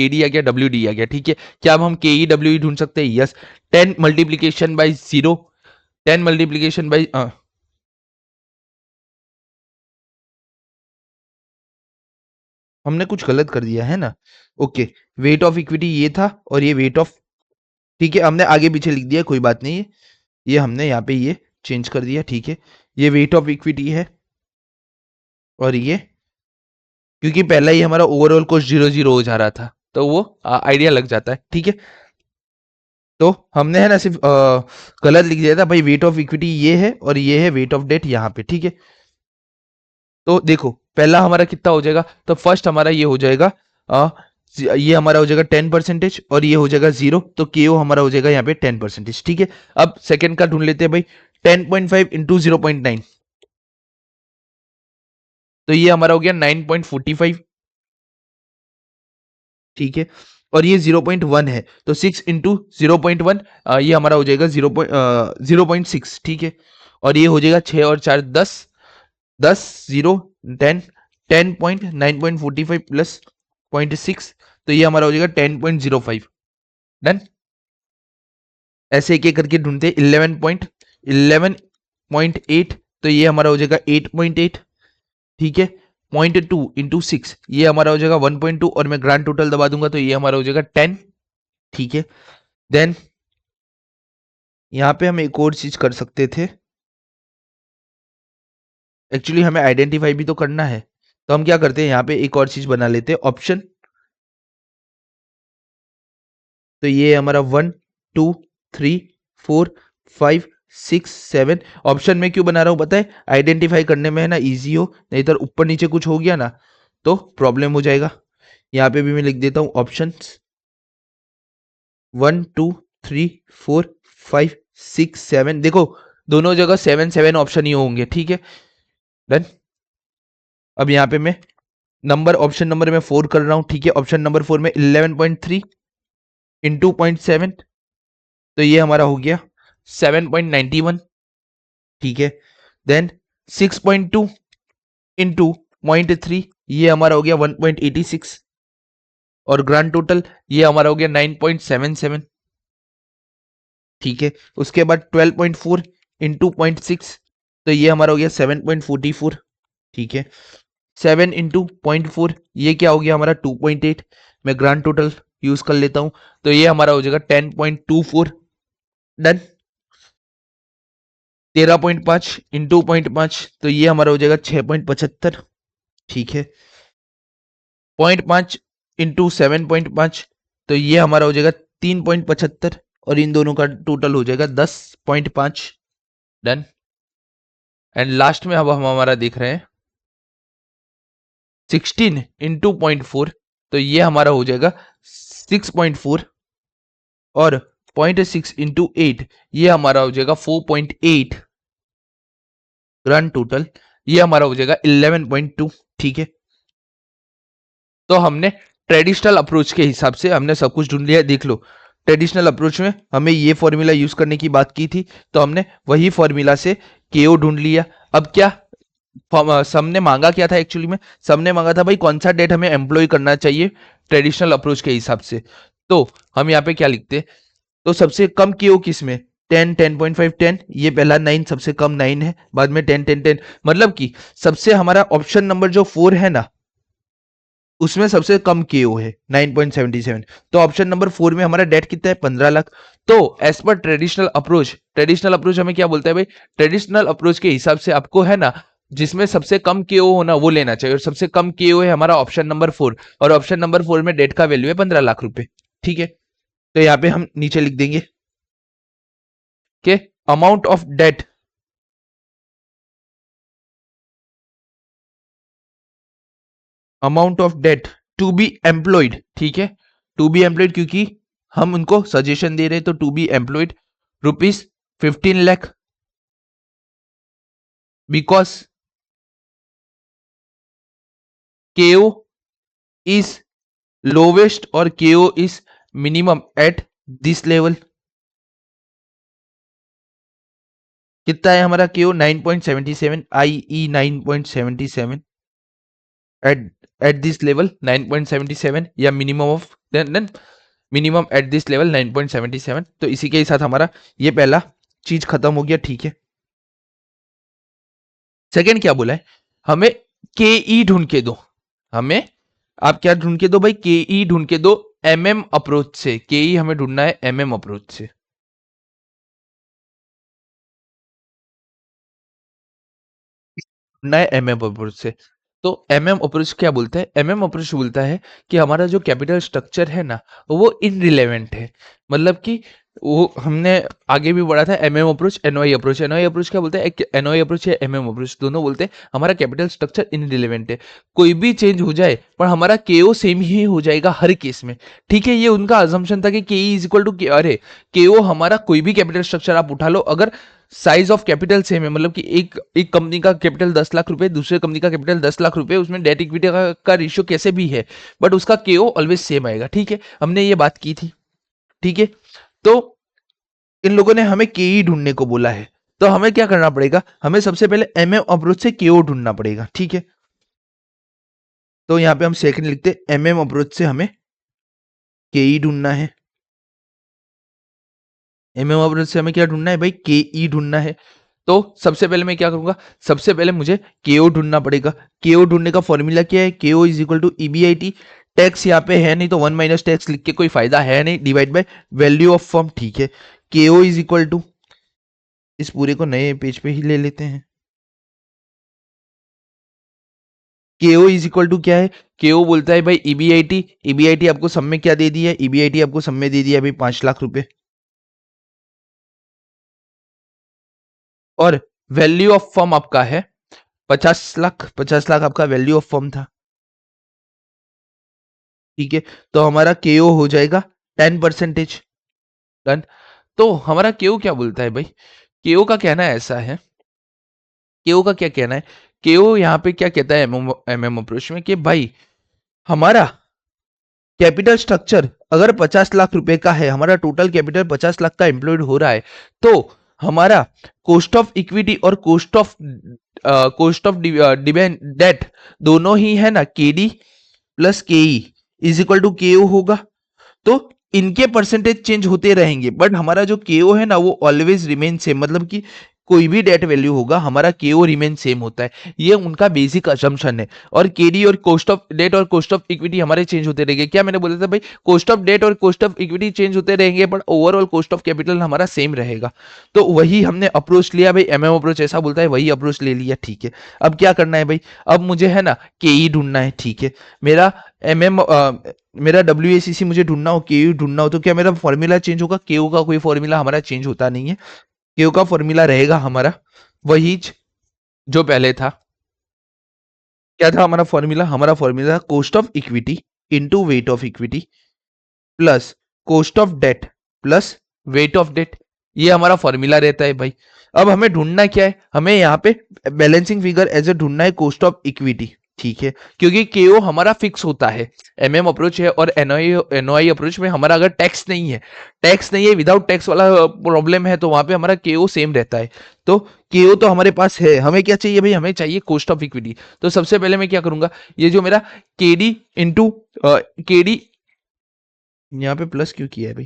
Speaker 1: डी आ गया, डब्ल्यू डी आ गया, ठीक है। क्या अब हम के ई डब्ल्यू ढूंढ सकते हैं, yes. 10 multiplication by 0, 10 multiplication by, हमने कुछ गलत कर दिया है ना, ओके। वेट ऑफ इक्विटी ये था और ये वेट ऑफ, ठीक है, हमने आगे पीछे लिख दिया, कोई बात नहीं है। ये हमने यहाँ पे ये चेंज कर दिया, ठीक है। ये वेट ऑफ इक्विटी है और ये, क्योंकि पहला ही हमारा ओवरऑल कॉस्ट 0 हो जा रहा था, तो वो आइडिया लग जाता है, ठीक है। तो हमने है ना सिर्फ गलत लिख दिया था भाई, वेट ऑफ इक्विटी ये है और ये है वेट ऑफ डेट यहाँ पे, ठीक है। तो देखो पहला हमारा कितना हो जाएगा, तो फर्स्ट हमारा ये हो जाएगा, ये हमारा हो जाएगा 10% और ये हो जाएगा 0, तो केओ हमारा हो जाएगा यहाँ पे 10%, ठीक है। अब सेकंड का ढूंढ लेते हैं भाई, 10.5 इंटू 0.9, तो ये हमारा हो गया 9.45, ठीक है। और ये 0.1 है, तो 6 इंटू 0.1, ये हमारा हो जाएगा 0.6, ठीक है। और ये हो जाएगा 6 और 4 10, 10 0 10, 10.9.45 प्लस 0.6, तो ये हमारा हो जाएगा 10.05, डन। ऐसे एक एक करके ढूंढते, 11.8, तो ये हमारा हो जाएगा 8.8, ठीक है। 0.2 इंटू 6, ये हमारा हो जाएगा 1.2, और मैं ग्रांड टोटल दबा दूंगा तो ये हमारा हो जाएगा 10, ठीक है। देन यहाँ पे हम एक और चीज कर सकते थे, एक्चुअली हमें आइडेंटिफाई भी तो करना है, तो हम क्या करते हैं, यहाँ पे एक और चीज बना लेते हैं, ऑप्शन। तो ये हमारा 1 2 3 4 5 6 7, ऑप्शन में क्यों बना रहा हूं पता है, आइडेंटिफाई करने में है ना इजी हो, नहीं तो ऊपर नीचे कुछ हो गया ना तो प्रॉब्लम हो जाएगा। यहाँ पे भी मैं लिख देता हूँ ऑप्शन 1 2 3 4 5 6 7, देखो दोनों जगह 7 7 ऑप्शन ही होंगे, ठीक है, डन। अब यहाँ पे मैं नंबर, ऑप्शन नंबर में 4 कर रहा हूँ, ठीक है। ऑप्शन नंबर 4 में 11.3 इंटू 0.7, तो ये हमारा हो गया 7.91, ठीक है। देन 6.2 इंटू 0.3, ये हमारा हो गया 1.86, और ग्रांड टोटल ये हमारा हो गया 9.77, ठीक है। उसके बाद 12.4 इंटू 0.6, तो ये हमारा हो गया 7.44, ठीक है। 7 इंटू 0.4, ये क्या हो गया हमारा 2.8, मैं ग्रांड टोटल यूज कर लेता हूं, तो ये हमारा हो जाएगा 10.24, डन। 13.5 इंटू 0.5, तो ये हमारा हो जाएगा 6.75, ठीक है। 0.5 इंटू 7.5, तो ये हमारा हो जाएगा 3.75, और इन दोनों का टोटल हो जाएगा 10.5, डन। एंड लास्ट में अब हम हमारा देख रहे हैं 16 इंटू 0.4, तो ये हमारा हो जाएगा 6.4, और 0.6 इंटू 8 ये हमारा हो जाएगा 4.8, ग्रांड टोटल ये हमारा हो जाएगा 11.2। ठीक है, तो हमने ट्रेडिशनल अप्रोच के हिसाब से हमने सब कुछ ढूंढ लिया। देख लो, ट्रेडिशनल अप्रोच में हमें ये फॉर्मूला यूज करने की बात की थी, तो हमने वही फॉर्मूला से केओ ढूंढ लिया। अब क्या सबने मांगा क्या था एक्चुअली में? सबने मांगा था भाई कौन सा डेट हमें एम्प्लॉय करना चाहिए ट्रेडिशनल अप्रोच के हिसाब से। तो हम यहाँ पे क्या लिखते, तो सबसे कम केओ किस में? 10, 10.5, 10, ये पहला 9, सबसे कम 9 है, बाद में 10, 10, 10, मतलब कि सबसे हमारा ऑप्शन नंबर जो 4 है ना, उसमें सबसे कम केओ है 9.77। तो ऑप्शन नंबर 4 में हमारा डेट कितना है? 15 लाख। तो एज पर ट्रेडिशनल अप्रोच हमें क्या बोलता है भाई? ट्रेडिशनल अप्रोच के हिसाब से आपको है ना, जिसमें सबसे कम केओ होना वो लेना चाहिए, और सबसे कम केओ है हमारा ऑप्शन नंबर 4, और ऑप्शन नंबर 4 में डेट का वैल्यू है 15 लाख रुपए। ठीक है, तो यहाँ पे हम नीचे लिख देंगे कि amount of debt, to be employed. ठीक है, टू बी एम्प्लॉयड, क्योंकि हम उनको सजेशन दे रहे हैं, तो to be employed rupees 15 lakh, because KO is lowest और KO is minimum at this level. कितना है हमारा KO? 9.77, I 9.77 at at this level 9.77, या minimum of then minimum at this level 9.77। तो इसी के साथ हमारा ये पहला चीज खत्म हो गया। ठीक है, सेकंड क्या बोला है? हमें के ई ढूंढ के दो। हमें आप क्या ढूंढ के दो भाई? के ई ढूंढ के दो एमएम अप्रोच से। के ई हमें ढूंढना है एमएम अप्रोच से। ढूंढना है एमएम अप्रोच से। तो एमएम अप्रोच क्या बोलता है? एमएम अप्रोच बोलता है कि हमारा जो कैपिटल स्ट्रक्चर है ना, वो इनरिलेवेंट है। मतलब कि वो हमने आगे भी बढ़ा था MM approach, NOI approach. NOI approach क्या बोलता है? एनओआई अप्रोच या एमएम अप्रोच दोनों बोलते हैं हमारा कैपिटल स्ट्रक्चर इनरिलेवेंट है, कोई भी चेंज हो जाए पर हमारा केओ सेम ही हो जाएगा हर केस में। ठीक है, ये उनका अजम्पशन था कि के इज इक्वल टू, अरे केओ हमारा कोई भी कैपिटल स्ट्रक्चर आप उठा लो, अगर साइज ऑफ कैपिटल सेम है, मतलब कि एक कंपनी का कैपिटल 10 लाख रुपए, दूसरे कंपनी का कैपिटल 10 लाख रुपए, उसमें डेट इक्विटी का रेशियो कैसे भी है, बट उसका केओ ऑलवेज सेम आएगा। ठीक है, हमने ये बात की थी। ठीक है, तो इन लोगों ने हमें केई ढूंढने को बोला है, तो हमें क्या करना पड़ेगा? हमें सबसे पहले एमएम अप्रोच से केओ ढूंढना पड़ेगा। ठीक है, तो यहां पे हम सेकंड लिखते, एमएम अप्रोच से हमें केई ढूंढना है। एमएम अप्रोच से हमें क्या ढूंढना है भाई? केई ढूंढना है। तो सबसे पहले मैं क्या करूंगा? सबसे पहले मुझे केओ ढूंढना पड़ेगा। केओ ढूंढने का फॉर्मूला क्या है? KO is equal to EBIT, tax यहाँ पे है नहीं तो 1 माइनस टैक्स लिख के कोई फायदा है नहीं, divide by value of firm. ठीक है, केओ इज इक्वल टू, इस पूरे को नए पेज पे ही ले लेते हैं। केओ इज इक्वल टू क्या है? केओ बोलता है भाई ईबीआईटी। ईबीआईटी आपको सब में क्या दे दिया है? ईबीआईटी आपको सब में दे दिया है भाई 5 लाख रुपए, और वैल्यू ऑफ फर्म आपका है 50 लाख। 50 लाख आपका वैल्यू ऑफ फर्म था। ठीक है, तो हमारा केओ हो जाएगा 10%। डन। तो हमारा केओ क्या बोलता है भाई? केओ का कहना ऐसा है, केओ का क्या कहना है? केओ यहाँ पे क्या कहता है एमएम अप्रोच में कि भाई हमारा कैपिटल स्ट्रक्चर अगर 50 लाख रुपए का है, हमारा टोटल कैपिटल 50 लाख का एम्प्लॉयड हो रहा है, तो हमारा कोस्ट ऑफ इक्विटी और कोस्ट ऑफ डिवेंट डेट दोनों ही है ना, केडी प्लस केई इज इक्वल टू केओ होगा। तो इनके परसेंटेज चेंज होते रहेंगे, बट हमारा जो केओ है ना वो ऑलवेज रिमेन सेम, मतलब कि कोई भी डेट वैल्यू होगा हमारा केओ रिमेन सेम होता है। ये उनका बेसिक असम्पशन है। और केडी और कोस्ट ऑफ डेट और कोस्ट ऑफ इक्विटी हमारे चेंज होते रहेंगे। क्या मैंने बोला था भाई? कोस्ट ऑफ डेट और कोस्ट ऑफ इक्विटी चेंज होते रहेंगे, but overall cost of capital हमारा सेम रहेगा। तो वही हमने अप्रोच लिया भाई, एमएम अप्रोच ऐसा बोलता है, वही अप्रोच ले लिया। ठीक है, अब क्या करना है भाई? अब मुझे है ना केई ढूंढना है। ठीक है, मेरा एमएम मेरा डब्ल्यू मुझे ढूंढना हो, केयू ढूंढना हो, तो क्या मेरा फॉर्मूला चेंज होगा? केयू का कोई फॉर्मूला हमारा चेंज होता नहीं है। केयू का फॉर्मूला रहेगा हमारा वही जो पहले था, क्या था हमारा फॉर्मूला? हमारा फॉर्मूला था cost of equity into weight of equity plus cost of debt plus weight of debt. ये हमारा फॉर्मूला रहता है भाई। अब हमें ढूंढना क्या है? हमें यहाँ पे बैलेंसिंग फिगर एज ए ढूंढना है कॉस्ट ऑफ इक्विटी, ठीक है, क्योंकि केओ हमारा फिक्स होता है। एमएम अप्रोच है और एनओआई अप्रोच में हमारा अगर टैक्स नहीं है विदाउट टैक्स वाला प्रॉब्लम है, तो वहां पे हमारा केओ सेम रहता है। तो केओ तो हमारे पास है, हमें क्या चाहिए भाई? हमें चाहिए कॉस्ट ऑफ इक्विटी। तो सबसे पहले मैं क्या करूंगा, ये जो मेरा केडी इंटू केडी, यहाँ पे प्लस क्यों किया है भाई?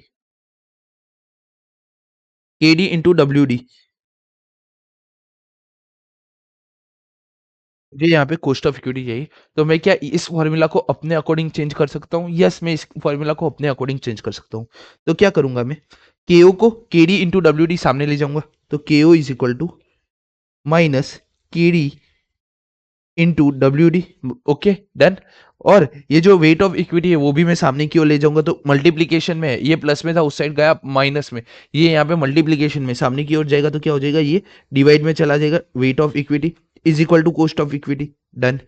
Speaker 1: केडी इंटू डब्ल्यू डी, मुझे यहाँ पे कॉस्ट ऑफ इक्विटी चाहिए। तो मैं क्या इस फॉर्मूला को अपने अकॉर्डिंग चेंज कर सकता हूँ? यस, मैं इस फॉर्मूला को अपने अकॉर्डिंग चेंज कर सकता हूँ। तो क्या करूंगा मैं, केओ को केडी इंटू डब्ल्यू डी सामने ले जाऊंगा, तो KO is equal to minus KD into W D. Okay, done. और ये जो वेट ऑफ इक्विटी है वो भी मैं सामने की ओर ले जाऊंगा, तो मल्टीप्लीकेशन में है, ये प्लस में था उस साइड गया माइनस में, ये यहाँ पे मल्टीप्लीकेशन में सामने की ओर जाएगा, तो क्या हो जाएगा? ये डिवाइड में चला जाएगा। Weight of equity is equal to cost of equity, done.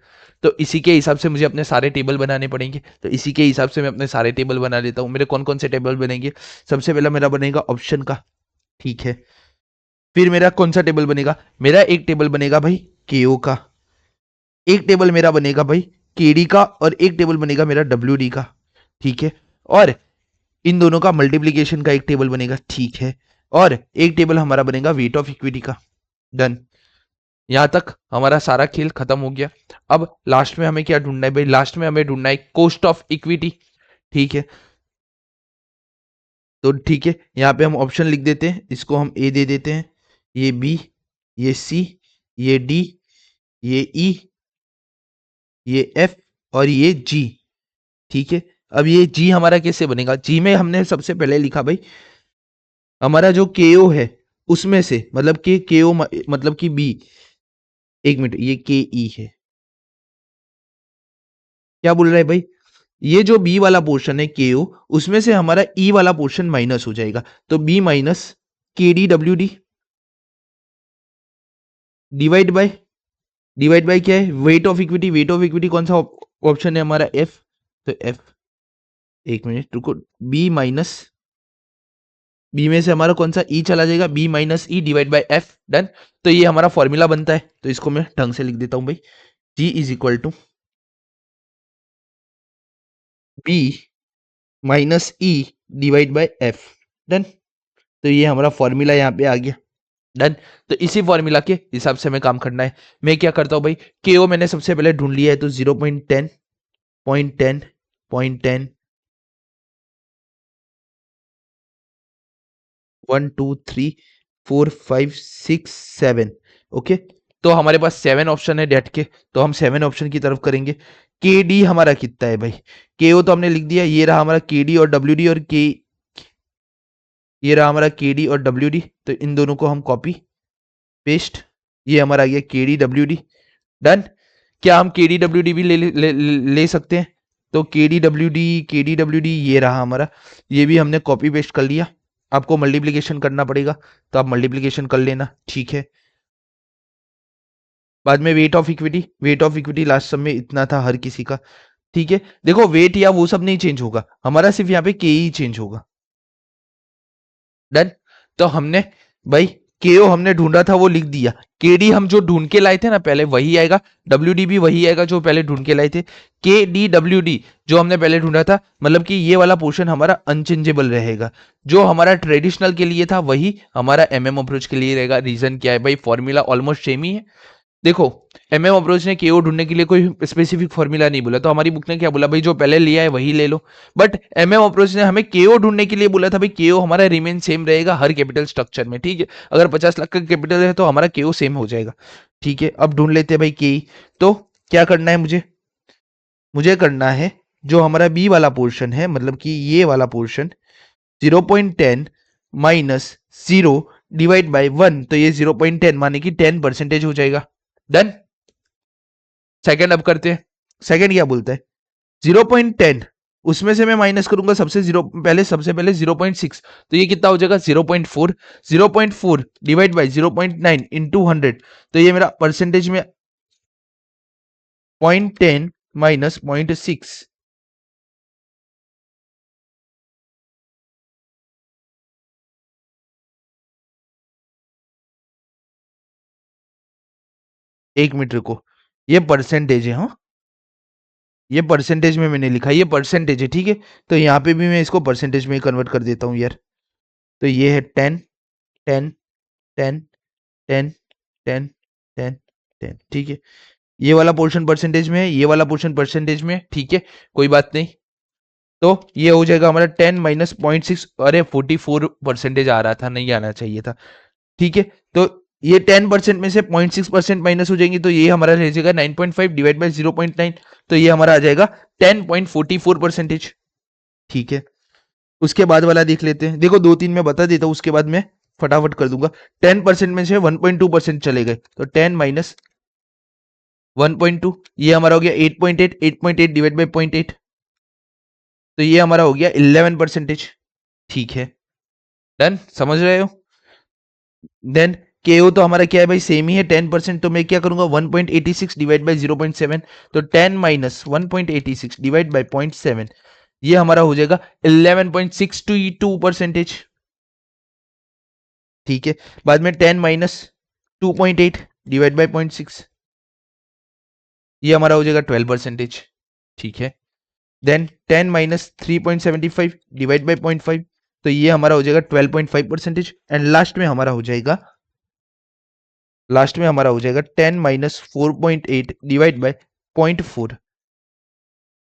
Speaker 1: तो इसी के हिसाब से मुझे अपने सारे टेबल बनाने पड़ेंगे, तो इसी के हिसाब से मैं अपने सारे टेबल बना लेता हूँ। मेरे कौन कौन से टेबल बनेंगे? सबसे पहला मेरा बनेगा ऑप्शन का, ठीक है। फिर मेरा कौन सा टेबल बनेगा? मेरा एक टेबल बनेगा भाई केओ का, एक टेबल मेरा बनेगा भाई केडी का, और एक टेबल बनेगा मेरा डब्ल्यू डी का, ठीक है। और इन दोनों का मल्टीप्लीकेशन का एक टेबल बनेगा, ठीक है। और एक टेबल हमारा बनेगा वेट ऑफ इक्विटी का, डन। यहां तक हमारा सारा खेल खत्म हो गया। अब लास्ट में हमें क्या ढूंढना है भाई? लास्ट में हमें ढूंढना है कॉस्ट ऑफ इक्विटी, ठीक है। तो ठीक है, यहाँ पे हम ऑप्शन लिख देते हैं, इसको हम ए दे देते हैं, ये बी, ये सी, ये डी, ये ई, ये एफ और ये जी, ठीक है। अब ये जी हमारा कैसे बनेगा? जी में हमने सबसे पहले लिखा भाई हमारा जो केओ है उसमें से, मतलब कि केओ मतलब कि बी, एक मिनट, ये के ई है, क्या बोल रहा है भाई? ये जो बी वाला पोर्शन है केओ, उसमें से हमारा ई वाला पोर्शन माइनस हो जाएगा, तो बी माइनस के D W D divide bye क्या है? Wait of equity. Wait of equity कौन सा ऑप्शन है हमारा? एफ, तो एफ, एक मिनट रुको, बी माइनस, बी में से हमारा कौन सा? ई चला जाएगा, B minus E divide by F, done. तो ये हमारा फॉर्मूला बनता है, तो इसको मैं ढंग से लिख देता हूं भाई, G is equal to B minus E divide by F, done. तो ये हमारा फॉर्मूला यहाँ पे आ गया, डन। तो इसी फॉर्मूला के हिसाब से हमें काम करना है। मैं क्या करता हूँ भाई, केओ मैंने सबसे पहले ढूंढ लिया है, तो 0.10 0.10 0.10 1 2 3 4 5 6 7, ओके। तो हमारे पास 7 ऑप्शन है डेट के, तो हम 7 ऑप्शन की तरफ करेंगे। के डी हमारा कितना है भाई? के ओ तो हमने लिख दिया, ये रहा हमारा के डी और डब्ल्यू डी, और के, ये रहा हमारा के डी और डब्ल्यू डी, तो इन दोनों को हम कॉपी पेस्ट, ये हमारा आ गया के डी डब्ल्यू डी, डन। क्या हम के डी डब्ल्यू डी भी ले सकते हैं? तो के डी डब्ल्यू डी ये रहा हमारा, ये भी हमने कॉपी पेस्ट कर लिया। आपको मल्टीप्लीकेशन करना पड़ेगा, तो आप मल्टीप्लीकेशन कर लेना, ठीक है। बाद में वेट ऑफ इक्विटी लास्ट सब में इतना था हर किसी का, ठीक है। देखो वेट या वो सब नहीं चेंज होगा, हमारा सिर्फ यहाँ पे के ही चेंज होगा, डन। तो हमने भाई केओ हमने ढूंढा था वो लिख दिया, केडी हम जो ढूंढ के लाए थे ना पहले वही आएगा, डब्ल्यू डी भी वही आएगा जो पहले ढूंढ के लाए थे। के डी डब्ल्यू डी जो हमने पहले ढूंढा था, मतलब कि ये वाला पोर्शन हमारा अनचेंजेबल रहेगा, जो हमारा ट्रेडिशनल के लिए था वही हमारा एमएम अप्रोच के लिए रहेगा। रीजन क्या है भाई? फॉर्मूला ऑलमोस्ट सेम ही है। देखो, एमएम अप्रोच ने केओ ढूंढने के लिए कोई स्पेसिफिक फॉर्मूला नहीं बोला, तो हमारी बुक ने क्या बोला भाई, जो पहले लिया है वही ले लो। बट एमएम अप्रोच ने हमें केओ ढूंढने के लिए बोला था भाई, केओ हमारा रिमेन सेम रहेगा हर कैपिटल स्ट्रक्चर में, ठीक है। अगर 50 लाख का कैपिटल है तो हमारा केओ सेम हो जाएगा, ठीक है। अब ढूंढ लेते हैं भाई के। तो क्या करना है मुझे? मुझे करना है जो हमारा बी वाला पोर्शन है, मतलब कि ये वाला पोर्शन 0.10 माइनस 0 डिवाइड बाई 1, तो ये 0.10 माने कि 10% हो जाएगा, डन। सेकंड अब करते हैं, सेकंड क्या बोलता है? 0.10 उसमें से मैं माइनस करूंगा सबसे पहले 0.6, तो ये कितना हो जाएगा 0.4, 0.4 डिवाइड बाई 0.9 इंटू 100, तो ये मेरा परसेंटेज में 0.10 माइनस 0.6, एक मीटर को, ये परसेंटेज है। हाँ, ये परसेंटेज में मैंने लिखा, ये परसेंटेज है, ठीक है। तो यहाँ पे भी मैं इसको परसेंटेज में कन्वर्ट कर देता हूँ यार। तो ये है 10 10 10 10 10 10 10, ठीक है। ये वाला पोर्शन परसेंटेज में है, ये वाला पोर्शन परसेंटेज में है, ठीक है, कोई बात नहीं। तो ये हो जाएगा हमारा 10 माइनस 0.6, अरे 44% आ रहा था, नहीं आना चाहिए था, ठीक है। तो ये 10% में से 0.6% माइनस हो जाएंगे, तो ये हमारा रह जाएगा 9.5 डिवाइड बाई 0.9, तो ये हमारा आ जाएगा 10.44%, ठीक है। उसके बाद वाला देख लेते हैं, देखो 2-3 मैं बता देता हूँ, उसके बाद मैं फटाफट कर दूंगा। 10% में से 1.2% चले गए, तो 10 माइनस 1.2, ये हमारा हो गया 8.8, 8.8 डिवाइड बाई 0.8, तो ये हमारा हो गया 11%, ठीक है। डन, समझ रहे हो। देन केओ तो हमारा क्या है भाई, सेम ही है 10%, तो मैं क्या करूंगा 1.86 डिवाइड बाई 0.7, तो 10 माइनस 1.86 डिवाइड बाई 0.7, ये हमारा हो जाएगा 11.62%, ठीक है। बाद में 10 माइनस 2.8 डिवाइड बाई 0.6, ये हमारा हो जाएगा 12%, ठीक है। देन 10 माइनस 3.75 डिवाइड बाई 0.5, तो ये हमारा हो जाएगा 12.5%, एंड लास्ट में हमारा हो जाएगा 10 माइनस 4.8 डिवाइड बाई 0.4,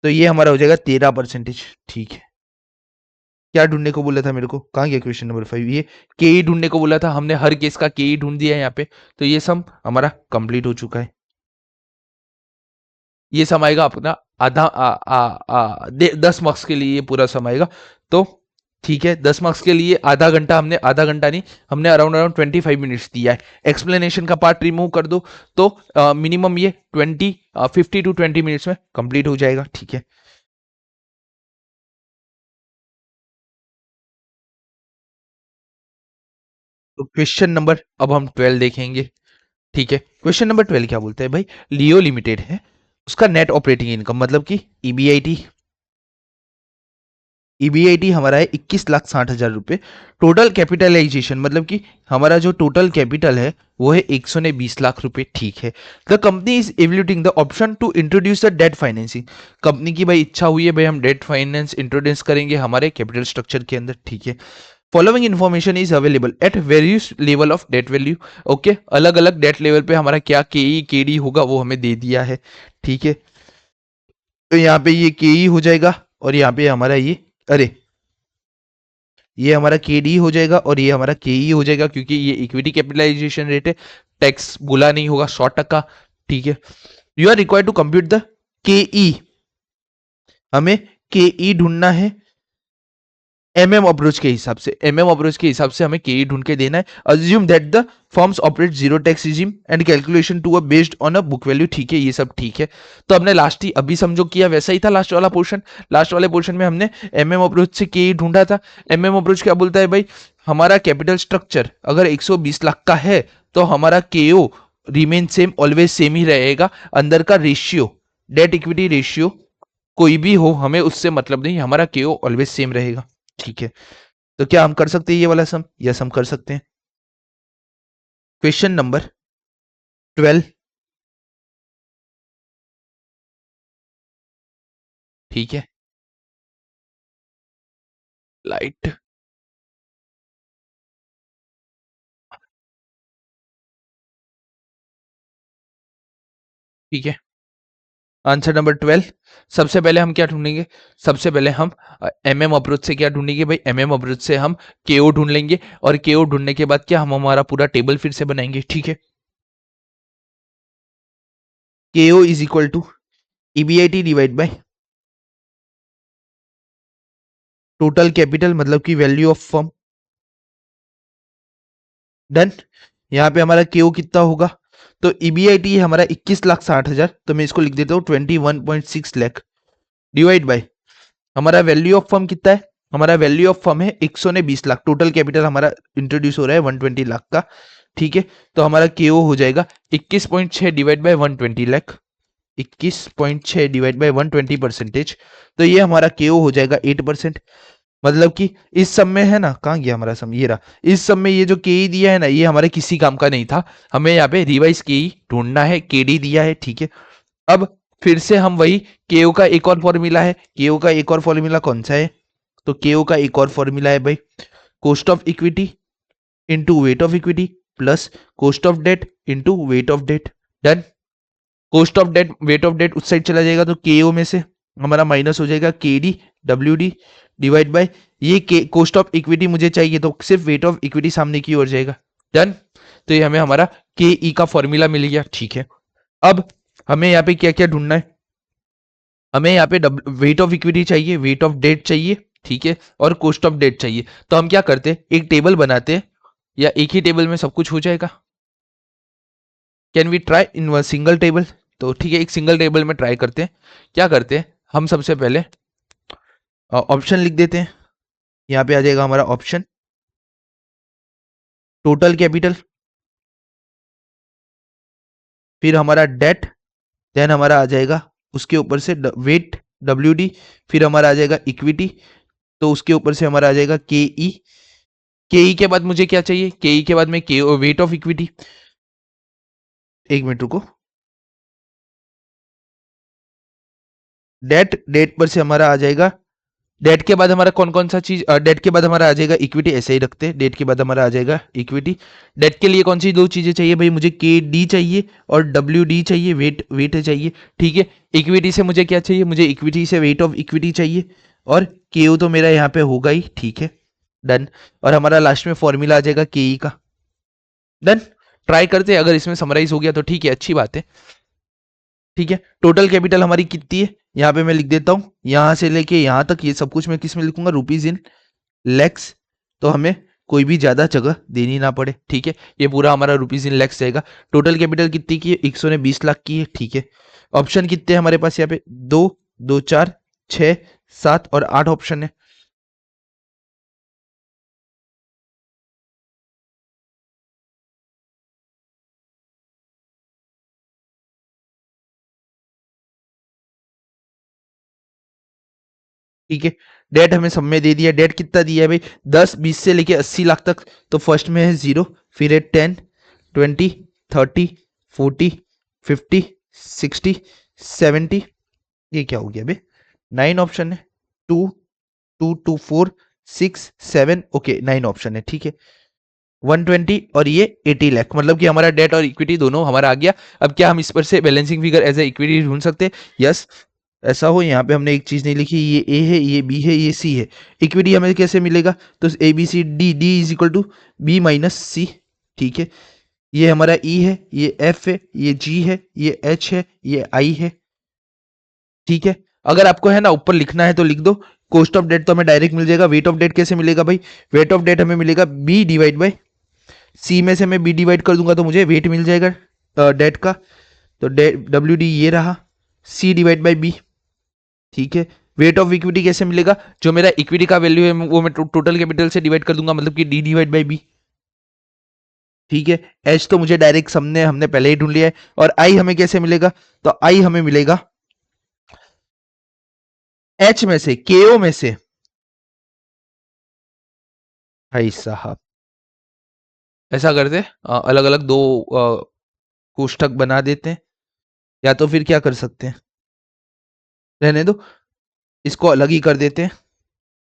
Speaker 1: तो ये हमारा हो जाएगा 13%, ठीक है। क्या ढूंढने को बोला था मेरे को, कहाँ गया क्वेश्चन नंबर 5, ये के ई ढूंढने को बोला था, हमने हर केस का के ई ढूंढ दिया है यहाँ पे, तो ये सम हमारा कंप्लीट हो चुका है। ये सम आएगा अपना आधा 10 मार्क्स के लिए, ये पूरा सम आएगा। तो ठीक है, 10 मार्क्स के लिए आधा घंटा, हमने आधा घंटा नहीं, हमने अराउंड 25 मिनट्स दिया है। एक्सप्लेनेशन का पार्ट रिमूव कर दो तो मिनिमम ये 50 to 20 मिनट्स में कंप्लीट हो जाएगा, ठीक है। तो क्वेश्चन नंबर अब हम 12 देखेंगे, ठीक है। क्वेश्चन नंबर 12 क्या बोलते हैं भाई, लियो लिमिटेड है, उसका नेट ऑपरेटिंग इनकम मतलब कि ईबीआईटी, ईबीआईटी हमारा है 21,60,000 रुपए। टोटल कैपिटलाइजेशन मतलब कि हमारा जो टोटल कैपिटल है वो है 120 लाख रुपए, ठीक है। The company is evaluating the option to introduce the debt financing, company की भाई इच्छा हुई है भाई हम डेट फाइनेंस इंट्रोड्यूस करेंगे हमारे कैपिटल स्ट्रक्चर के अंदर, ठीक है। Following information is available at various level of debt value, okay, अलग अलग डेट लेवल पे हमारा क्या केई केडी होगा वो हमें दे दिया है, ठीक है। तो यहाँ पे ये केई हो जाएगा, और यहाँ पे हमारा ये, अरे ये हमारा के डी हो जाएगा, और ये हमारा के ई हो जाएगा, क्योंकि ये इक्विटी कैपिटलाइजेशन रेट है, टैक्स बोला नहीं होगा 100%, ठीक है। You are required to compute the K E, हमें के ई ढूंढना है एमएम अप्रोच के हिसाब से, एमएम अप्रोच के हिसाब से हमें के ढूंढ के देना है। Assume that the firms operate zero tax regime and calculation to a based on a book value, ठीक है, ये सब ठीक है। तो हमने लास्ट ही अभी समझो किया वैसा ही था, लास्ट वाला पोर्शन, लास्ट वाले पोर्शन में हमने एमएम अप्रोच से के ढूंढा था। एमएम अप्रोच क्या बोलता है भाई, हमारा कैपिटल स्ट्रक्चर अगर 120 लाख का है तो हमारा केओ रिमेन सेम, ऑलवेज सेम ही रहेगा। अंदर का रेशियो, डेट इक्विटी रेशियो कोई भी हो हमें उससे मतलब नहीं, हमारा केओ ऑलवेज सेम रहेगा, ठीक है। तो क्या हम कर सकते हैं ये वाला सम, यस हम कर सकते हैं। क्वेश्चन नंबर 12, ठीक है, लाइट, ठीक है। आंसर नंबर 12, सबसे पहले हम क्या ढूंढेंगे, सबसे पहले हम एमएम अप्रोच से क्या ढूंढेंगे भाई, एमएम अप्रोच से हम केओ ढूंढ लेंगे, और केओ ढूंढने के बाद क्या हम हमारा पूरा टेबल फिर से बनाएंगे, ठीक है। KO is equal to EBIT divide by total capital मतलब कि वैल्यू ऑफ फर्म, डन। यहाँ पे हमारा केओ कितना होगा, तो ईबीआईटी है हमारा 21,60,000, तो मैं इसको लिख देता हूँ 21.6 लाख डिवाइड बाय हमारा वैल्यू ऑफ फर्म कितना है? हमारा वैल्यू ऑफ फर्म है 120 लाख। टोटल कैपिटल हमारा इंट्रोड्यूस हो रहा है 120 लाख का, ठीक है। तो हमारा केओ हो जाएगा 21.6 divide by 120 lakh, 21.6 divide by 120%। तो ये हमारा केओ हो जाएगा 8%। मतलब कि इस सब में है ना, कहाँ गया हमारा सम, ये रहा। इस सब में ये जो के दिया है ना, ये हमारे किसी काम का नहीं था। हमें यहाँ पे रिवाइज के ढूंढना है, केडी दिया है, ठीक है। अब फिर से हम वही, केओ का एक और फॉर्मूला है। केओ का एक और फॉर्मूला कौन सा है? तो केओ का एक और फॉर्मूला है भाई, cost of equity into weight of equity plus cost of debt into weight of debt. Done. Cost of debt, weight of debt उस साइड चला जाएगा, तो केओ में से हमारा माइनस हो जाएगा के D W D divide bye ये के कॉस्ट ऑफ इक्विटी मुझे चाहिए, तो सिर्फ वेट ऑफ इक्विटी सामने की ओर जाएगा। डन। तो ये हमें हमारा के ई का फॉर्मूला मिल गया, ठीक है। अब हमें यहाँ पे क्या क्या ढूंढना है? हमें यहाँ पे वेट ऑफ इक्विटी चाहिए, वेट ऑफ डेट चाहिए, ठीक है, और कॉस्ट ऑफ डेट चाहिए। तो हम क्या करते हैं, एक टेबल बनाते हैं, या एक ही टेबल में सब कुछ हो जाएगा? Can we try in one single table? तो ठीक है, एक सिंगल टेबल में ट्राई करते हैं। क्या करते हैं हम, सबसे पहले ऑप्शन लिख देते हैं। यहाँ पे आ जाएगा हमारा ऑप्शन टोटल कैपिटल, फिर हमारा डेट, देन हमारा आ जाएगा उसके ऊपर से वेट डब्ल्यू डी, फिर हमारा आ जाएगा इक्विटी, तो उसके ऊपर से हमारा आ जाएगा के ई। के ई के बाद मुझे क्या चाहिए? के ई के बाद में के वेट ऑफ इक्विटी। एक मिनट रुको। डेट, डेट पर से हमारा आ जाएगा, डेट के बाद हमारा कौन कौन सा चीज, डेट के बाद हमारा आ जाएगा इक्विटी, ऐसे ही रखते हैं। डेट के बाद हमारा आ जाएगा इक्विटी। डेट के लिए कौन सी दो चीजें चाहिए भाई? मुझे के डी चाहिए और डब्ल्यू डी चाहिए, वेट वेट चाहिए, ठीक है। इक्विटी से मुझे क्या चाहिए? मुझे इक्विटी से वेट ऑफ इक्विटी चाहिए, और के तो मेरा यहाँ पे होगा ही, ठीक है। डन। और हमारा लास्ट में फॉर्मूला आ जाएगा के ई का। डन। ट्राई करते हैं, अगर इसमें समराइज हो गया तो ठीक है, अच्छी बात है, ठीक है। टोटल कैपिटल हमारी कितनी है? यहाँ पे मैं लिख देता हूं, यहां से लेके यहां तक ये सब कुछ मैं किस में लिखूंगा? रुपीज इन लैक्स, तो हमें कोई भी ज्यादा जगह देनी ना पड़े, ठीक है। ये पूरा हमारा रुपीज इन लैक्स जाएगा। टोटल कैपिटल कितनी की है? 120 लाख की है, ठीक है। ऑप्शन कितने हैं हमारे पास यहाँ पे? 2, 2, 4, 6, 7 और 8 ऑप्शन है। ठीक है। डेट हमें सब में दे दिया। डेट कितना दिया है भाई? 10, 20 से लेके 80 लाख तक। तो फर्स्ट में है 0, फिर है 10, 20, 30, 40, 50, 60, 70। ये क्या हो गया भाई? 9 ऑप्शन है। 2, 2, 2, 4, 6, 7, ओके 9 ऑप्शन है, ठीक है। 120 और ये 80 लाख, मतलब कि हमारा डेट और इक्विटी दोनों हमारा आ गया। अब क्या हम इस पर से balancing figure as a equity ढूंढ सकते हैं? यस। ऐसा हो, यहाँ पे हमने एक चीज नहीं लिखी, ये ए है, ये बी है, ये सी है। इक्विटी हमें कैसे मिलेगा? तो A B C D, D is equal to B minus C, ठीक है। ये हमारा ई है, ये एफ है, ये जी है, ये एच है, ये आई है, ठीक है। अगर आपको है ना ऊपर लिखना है तो लिख दो। कॉस्ट ऑफ डेट तो हमें डायरेक्ट मिल जाएगा। वेट ऑफ डेट कैसे मिलेगा भाई? वेट ऑफ डेट हमें मिलेगा बी डिवाइड बाई सी, में से मैं बी डिवाइड कर दूंगा तो मुझे वेट मिल जाएगा डेट का। तो डब्ल्यू डी ये रहा, सी डिवाइड बाई बी, ठीक है। वेट ऑफ इक्विटी कैसे मिलेगा? जो मेरा इक्विटी का वैल्यू है वो मैं टोटल कैपिटल से डिवाइड कर दूंगा, मतलब कि डी डिवाइड बाई बी, ठीक है। एच तो मुझे डायरेक्ट हमने हमने पहले ही ढूंढ लिया है। और आई हमें कैसे मिलेगा? तो आई हमें मिलेगा एच में से, केओ में से। भाई साहब, ऐसा करते अलग अलग दो कोष्ठक बना देते हैं, या तो फिर क्या कर सकते हैं, रहने दो, इसको अलग ही कर देते हैं।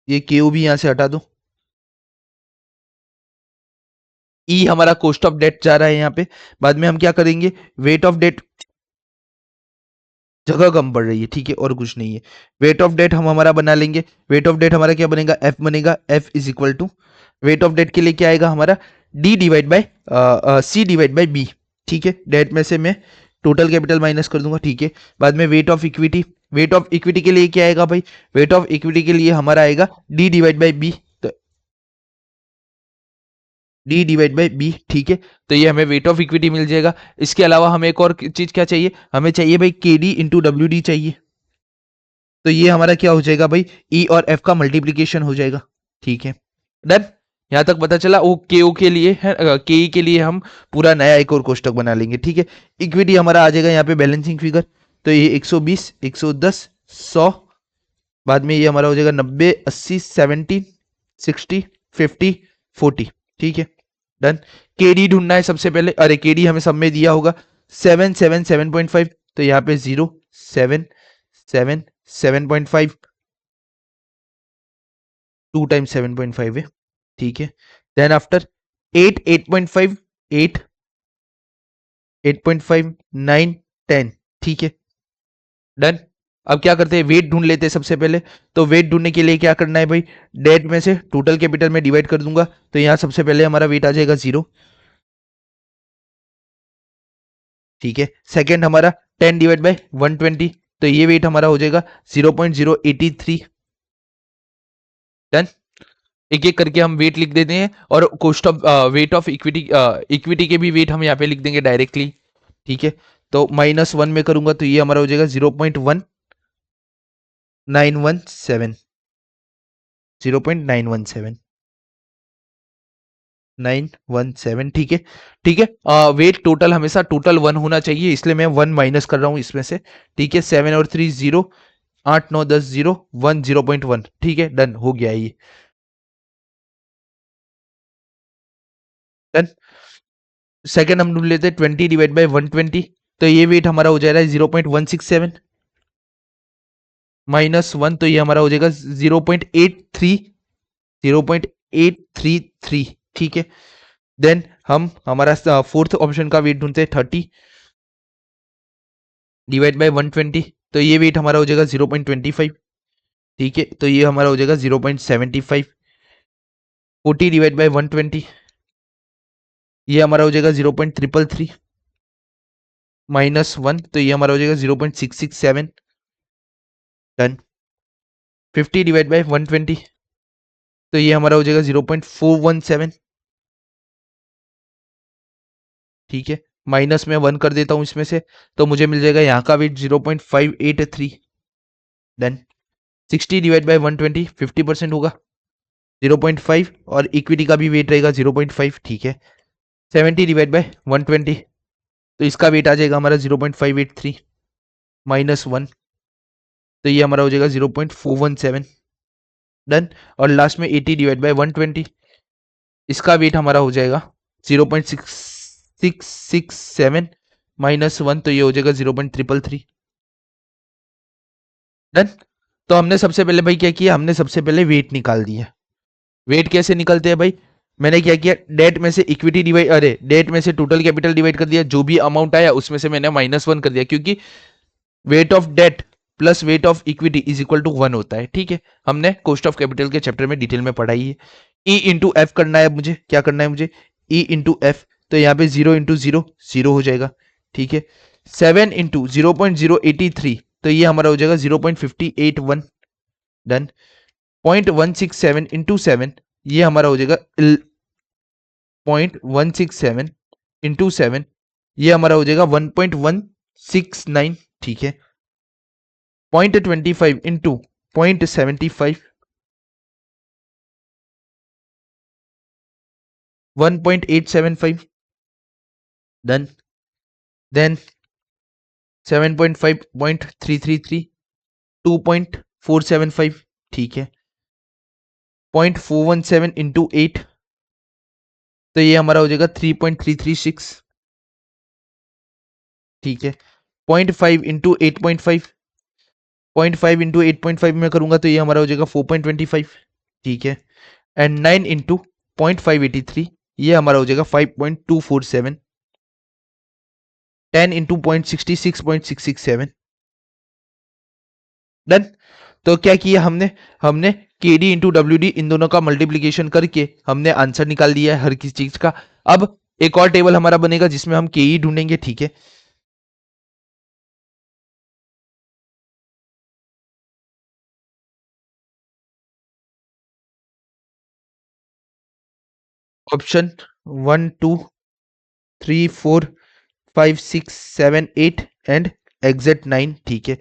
Speaker 1: ये केओ भी यहां से हटा दो। ई हमारा कॉस्ट ऑफ डेट जा रहा है यहाँ पे। बाद में हम क्या करेंगे? वेट ऑफ डेट, जगह कम पड़ रही है, ठीक है, और कुछ नहीं है। वेट ऑफ डेट हम हमारा बना लेंगे। वेट ऑफ डेट हमारा क्या बनेगा? एफ बनेगा। F is equal to, weight of debt के लिए क्या आएगा हमारा? D divide by C divide by B, ठीक है। डेट में से मैं टोटल कैपिटल माइनस कर दूंगा, ठीक है। बाद में wait of equity, wait of equity के लिए क्या आएगा भाई? वेट ऑफ इक्विटी के लिए हमारा आएगा डी डिवाइड बाई बी, तो डी डिवाइड बाई बी, ठीक है। तो ये हमें वेट ऑफ इक्विटी मिल जाएगा। इसके अलावा हमें एक और चीज क्या चाहिए? हमें चाहिए भाई के डी इंटू डब्ल्यू डी चाहिए। तो ये हमारा क्या हो जाएगा भाई, ई और एफ का मल्टीप्लीकेशन हो जाएगा, ठीक है डन। यहां तक पता चला। ओ के लिए है, के ई के लिए हम पूरा नया एक और कोष्टक बना लेंगे, ठीक है। इक्विटी हमारा आ जाएगा यहाँ पे बैलेंसिंग फिगर, तो ये 120 110 100, बाद में ये हमारा हो जाएगा 90 80 70 60 50 40, ठीक है डन। केडी ढूंढना है सबसे पहले, अरे केडी हमें सब में दिया होगा 7 तो यहाँ पे 0 7 7 7.5, 2 टाइम्स 7.5 है, ठीक है। देन आफ्टर 8 8.5 8 8.5 9 10, ठीक है डन। अब क्या करते हैं, वेट ढूंढ लेते हैं सबसे पहले। तो वेट ढूंढने के लिए क्या करना है भाई, डेट में से टोटल कैपिटल में डिवाइड कर दूंगा, तो यहां सबसे पहले हमारा वेट आ जाएगा 0, ठीक है। सेकंड हमारा 10 डिवाइड बाय 120, तो ये वेट हमारा हो जाएगा 0.083 डन। एक एक करके हम वेट लिख देते हैं, और cost of weight of equity, equity के भी वेट हम यहाँ पे लिख देंगे डायरेक्टली, ठीक है। तो -1 में करूंगा तो ये हमारा हो जाएगा 0.1917 0.917 917, ठीक है ठीक है। वेट टोटल हमेशा टोटल 1 होना चाहिए, इसलिए मैं 1 माइनस कर रहा हूं इसमें से, ठीक है। 7 और 3 0, 8 9 10 0 1 0.1, ठीक है डन हो गया ये डन। सेकंड हम ढूंढ लेते हैं 20 डिवाइड बाय 120, तो ये वेट हमारा हो जाएगा 0.167 -1, तो ये हमारा हो जाएगा 0.83 0.833, ठीक है। देन हम हमारा फोर्थ ऑप्शन का वेट ढूंढते हैं 30 डिवाइड बाय 120, तो ये वेट हमारा हो जाएगा 0.25, ठीक है। तो ये हमारा हो जाएगा 0.75। 40 डिवाइड बाय 120, ये हमारा हो जाएगा 0.333 -1, तो ये हमारा हो जाएगा 0.667 डन। 50 डिवाइड बाय 120, तो ये हमारा हो जाएगा 0.417, ठीक है। माइनस में 1 कर देता हूं इसमें से, तो मुझे मिल जाएगा यहाँ का वेट 0.583 डन। 60 डिवाइड बाय 120, 50% होगा 0.5, और इक्विटी का भी वेट रहेगा 0.5, ठीक है। 70 डिवाइड बाय 120, तो इसका वेट आ जाएगा हमारा 0.583 -1, तो ये हमारा हो जाएगा 0.417 डन। और लास्ट में 80 डिवाइड बाय 120, इसका वेट हमारा हो जाएगा 0.6667 -1, तो ये हो जाएगा 0.333 डन। तो हमने सबसे पहले भाई क्या किया, हमने सबसे पहले वेट निकाल दिया। वेट कैसे निकलते हैं भाई, मैंने क्या किया, डेट में से इक्विटी डिवाइड, अरे डेट में से टोटल कैपिटल डिवाइड कर दिया, जो भी अमाउंट आया उसमें से मैंने -1 कर दिया, क्योंकि weight of debt plus weight of equity is equal to 1 होता है, ठीक है। हमने कॉस्ट ऑफ कैपिटल के चैप्टर में डिटेल में पढ़ाई है। ई इंटू एफ करना है मुझे, क्या करना है मुझे, ई इंटू एफ, तो यहाँ पे 0 इंटू 0 0 हो जाएगा, ठीक है। 7 इंटू 0.083, तो ये हमारा हो जाएगा 0.581 डन। 0.167 इंटू 7, ये हमारा हो जाएगा 0.167 इंटू 7, ये हमारा हो जाएगा 1.169, ठीक है। 0.25 इंटू 0.75, 1.875 डन। देन 7.5 0.333, 2.475, ठीक है। 0.417 इंटू 8, तो ये हमारा हो जाएगा 3.336, ठीक है। 0.5 इंटू 8.5, 0.5 इंटू 8.5 में करूंगा तो ये हमारा हो जाएगा 4.25, ठीक है। एंड 9 इंटू 0.583, ये हमारा हो जाएगा 5.247। 10 इंटू 0.66.667 डन। तो क्या किया हमने, हमने के डी इंटू डब्ल्यू डी इन दोनों का मल्टीप्लीकेशन करके हमने आंसर निकाल दिया है हर किसी चीज का। अब एक और टेबल हमारा बनेगा जिसमें हम के ई ढूंढेंगे, ठीक है। ऑप्शन 1 2 3 4 5 6 7 8 एंड एग्जैक्ट 9, ठीक है।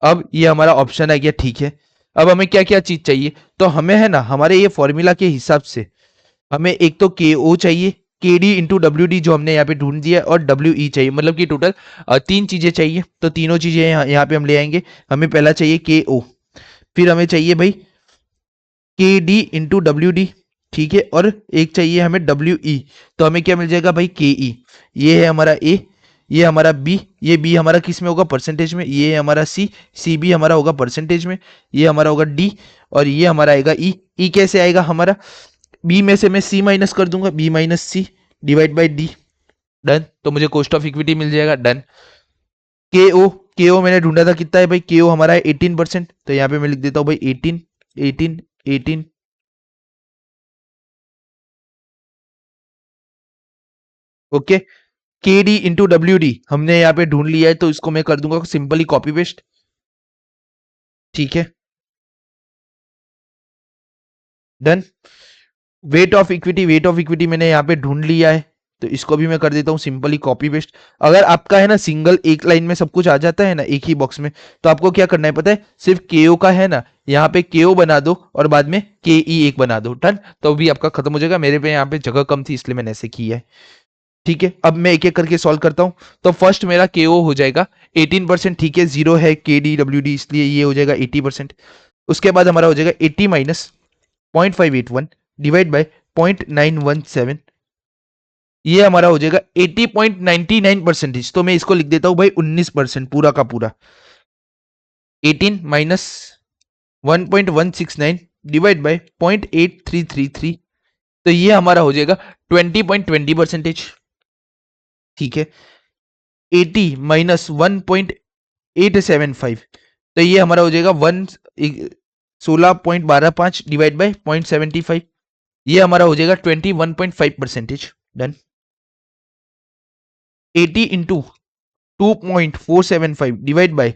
Speaker 1: अब ये हमारा ऑप्शन आ गया, ठीक है। अब हमें क्या क्या चीज चाहिए, तो हमें है ना हमारे ये फॉर्मूला के हिसाब से हमें एक तो के ओ चाहिए, के डी इंटू डब्ल्यू डी जो हमने यहाँ पे ढूंढ दिया, और डब्ल्यू ई चाहिए, मतलब कि टोटल 3 चीजें चाहिए। तो तीनों चीजें यहाँ पे हम ले आएंगे। हमें पहला चाहिए के ओ, फिर हमें चाहिए भाई के डी इंटू डब्ल्यू डी, ठीक है, और एक चाहिए हमें डब्ल्यू ई। तो हमें क्या मिल जाएगा भाई, के ई। ये है हमारा ए, ये हमारा बी, ये बी हमारा किस में होगा, परसेंटेज में। ये है हमारा सी, सी बी हमारा होगा परसेंटेज में। ये हमारा होगा डी, और ये हमारा आएगा ई। ई कैसे आएगा हमारा, बी में से मैं सी माइनस कर दूंगा, B minus C divide by D. Done, तो मुझे कॉस्ट ऑफ इक्विटी मिल जाएगा। डन। के ओ, के ओ मैंने ढूंढा था कितना है भाई, के ओ हमारा है 18%। तो यहाँ पे मैं लिख देता हूँ भाई 18, 18, 18। ओके, के डी इंटू डब्ल्यू डी हमने यहाँ पे ढूंढ लिया है, तो इसको मैं कर दूंगा सिंपली कॉपी पेस्ट, ठीक है। Done. Wait of equity, wait of equity मैंने यहाँ पे ढूंढ लिया है, तो इसको भी मैं कर देता हूँ सिंपली कॉपी पेस्ट। अगर आपका है ना सिंगल एक लाइन में सब कुछ आ जाता है ना एक ही बॉक्स में, तो आपको क्या करना है पता है, सिर्फ केओ का है ना यहाँ पे केओ बना दो और बाद में के ई एक बना दो। डन, तो भी आपका खत्म हो जाएगा। मेरे पे यहाँ पे जगह कम थी इसलिए मैंने ऐसे किया है, ठीक है। अब मैं एक एक करके सॉल्व करता हूं। तो फर्स्ट मेरा के ओ हो जाएगा 18%, ठीक है, जीरो है के डी डब्ल्यू डी, इसलिए ये हो जाएगा 80%। उसके बाद हमारा हो जाएगा 80 माइनस 0.581 डिवाइड बाय 0.917, ये हमारा हो जाएगा 80.99%। तो मैं इसको लिख देता हूं भाई 19% पूरा का पूरा। 18 माइनस 1.169 डिवाइड बाय 0.8333, तो ये हमारा हो जाएगा 20.20%, ठीक है। 80 माइनस 1.875, तो ये हमारा हो जाएगा 16.125 डिवाइड बाई 0.75, ये हमारा हो जाएगा 21.5%। डन। 80 इंटू 2.475 डिवाइड बाई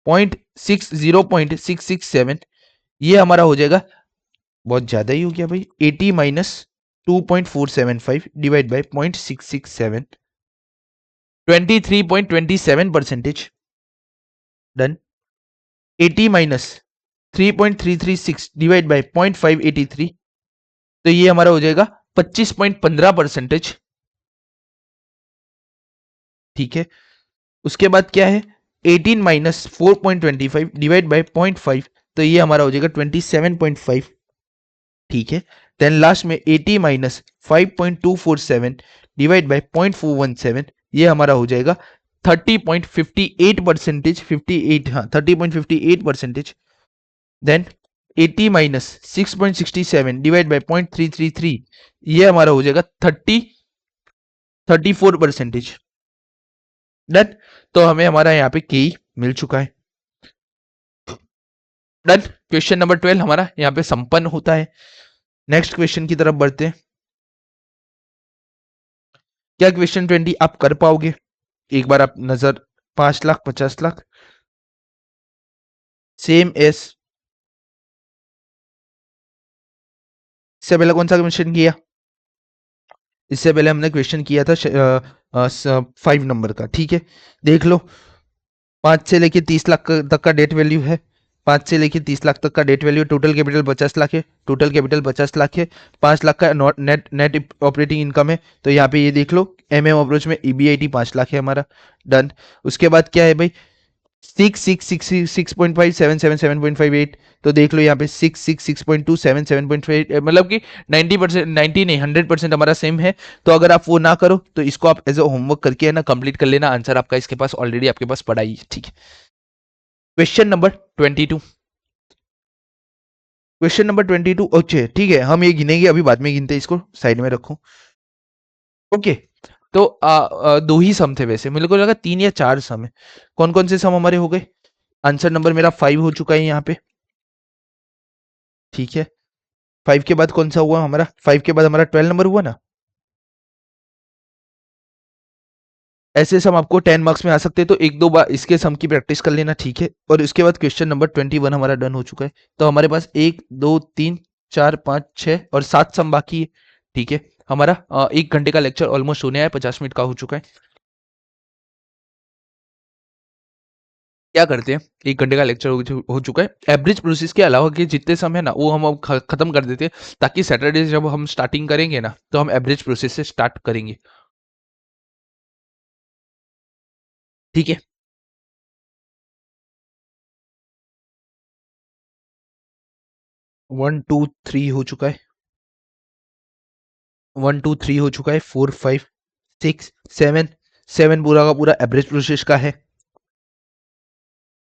Speaker 1: 0.667, ये हमारा हो जाएगा, बहुत ज्यादा ही हो गया भाई, 80 minus 2.475 divide by 0.667, 23.27%। Done. 80 minus 3.336 divide by 0.583, तो ये हमारा हो जाएगा 25.15%, ठीक है। उसके बाद क्या है, 18 माइनस 4.25 डिवाइड बाई 0.5, तो ये हमारा हो जाएगा 27.5, ठीक है। देन लास्ट में 80 माइनस 5.247 डिवाइड बाई 0.417, ये हमारा हो जाएगा 30.58%, 58, हाँ 30.58%। देन 80 माइनस 6.67 डिवाइड बाई 0.333, ये हमारा हो जाएगा 34%। डन, तो हमें हमारा यहाँ पे के मिल चुका है। डन। क्वेश्चन नंबर 12 हमारा यहाँ पे संपन्न होता है। नेक्स्ट क्वेश्चन की तरफ बढ़ते हैं। क्या क्वेश्चन 20 आप कर पाओगे, एक बार आप नजर, 5 लाख 50 लाख, सेम एस, इससे पहले कौन सा क्वेश्चन किया, इससे पहले हमने क्वेश्चन किया था 5 नंबर का, ठीक है। देख लो, 5 से लेके 30 लाख तक का डेट वैल्यू है, 5 से लेके 30 लाख तक का debt value, total capital 50 lakh है, टोटल कैपिटल 50 लाख है, 5 लाख का नेट नेट ऑपरेटिंग इनकम है। तो यहाँ पे ये देख लो, एमएम अप्रोच में ईबीआईटी 5 लाख है हमारा। डन। उसके बाद क्या है भाई, 6.5 तो देख लो यहाँ पे 6.2 मतलब कि 90%, 90 नहीं 100% हमारा सेम है। तो अगर आप वो ना करो तो इसको आप एज ए होमवर्क करके है ना कंप्लीट कर लेना, आंसर आपका इसके पास ऑलरेडी आपके पास पड़ा ही है, ठीक है। Question number 22, question number 22, okay ठीक है, हम ये गिनेंगे अभी, बाद में गिनते हैं, इसको साइड में रखो। ओके, तो दो ही सम थे वैसे, मेरे को लगा 3 या 4 सम है। कौन कौन से सम हमारे हो गए, आंसर नंबर मेरा 5 हो चुका है यहाँ पे, ठीक है। 5 के बाद कौन सा हुआ हमारा, 5 के बाद हमारा 12 नंबर हुआ ना। ऐसे सम आपको 10 मार्क्स में आ सकते हैं, तो एक दो बार इसके सम की प्रैक्टिस कर लेना, ठीक है। और इसके बाद क्वेश्चन नंबर 21 हमारा डन हो चुका है। तो हमारे पास 1 2 3 4 5 6 और 7 सम बाकी है, ठीक है। हमारा 1 घंटे का लेक्चर ऑलमोस्ट होने आया, 50 मिनट का हो चुका है। क्या करते हैं, 1 घंटे का लेक्चर हो चुका है। एवरेज प्रोसेस के अलावा के जितने समय है ना वो हम अब खत्म कर देते हैं, ताकि सैटरडे जब हम स्टार्टिंग करेंगे ना तो हम एवरेज प्रोसेस से स्टार्ट करेंगे। ठीक है। 1 2 3 हो चुका है, 1 2 3 हो चुका है, 4 5 6 7 7 पूरा का पूरा एवरेज प्रोसेस का है।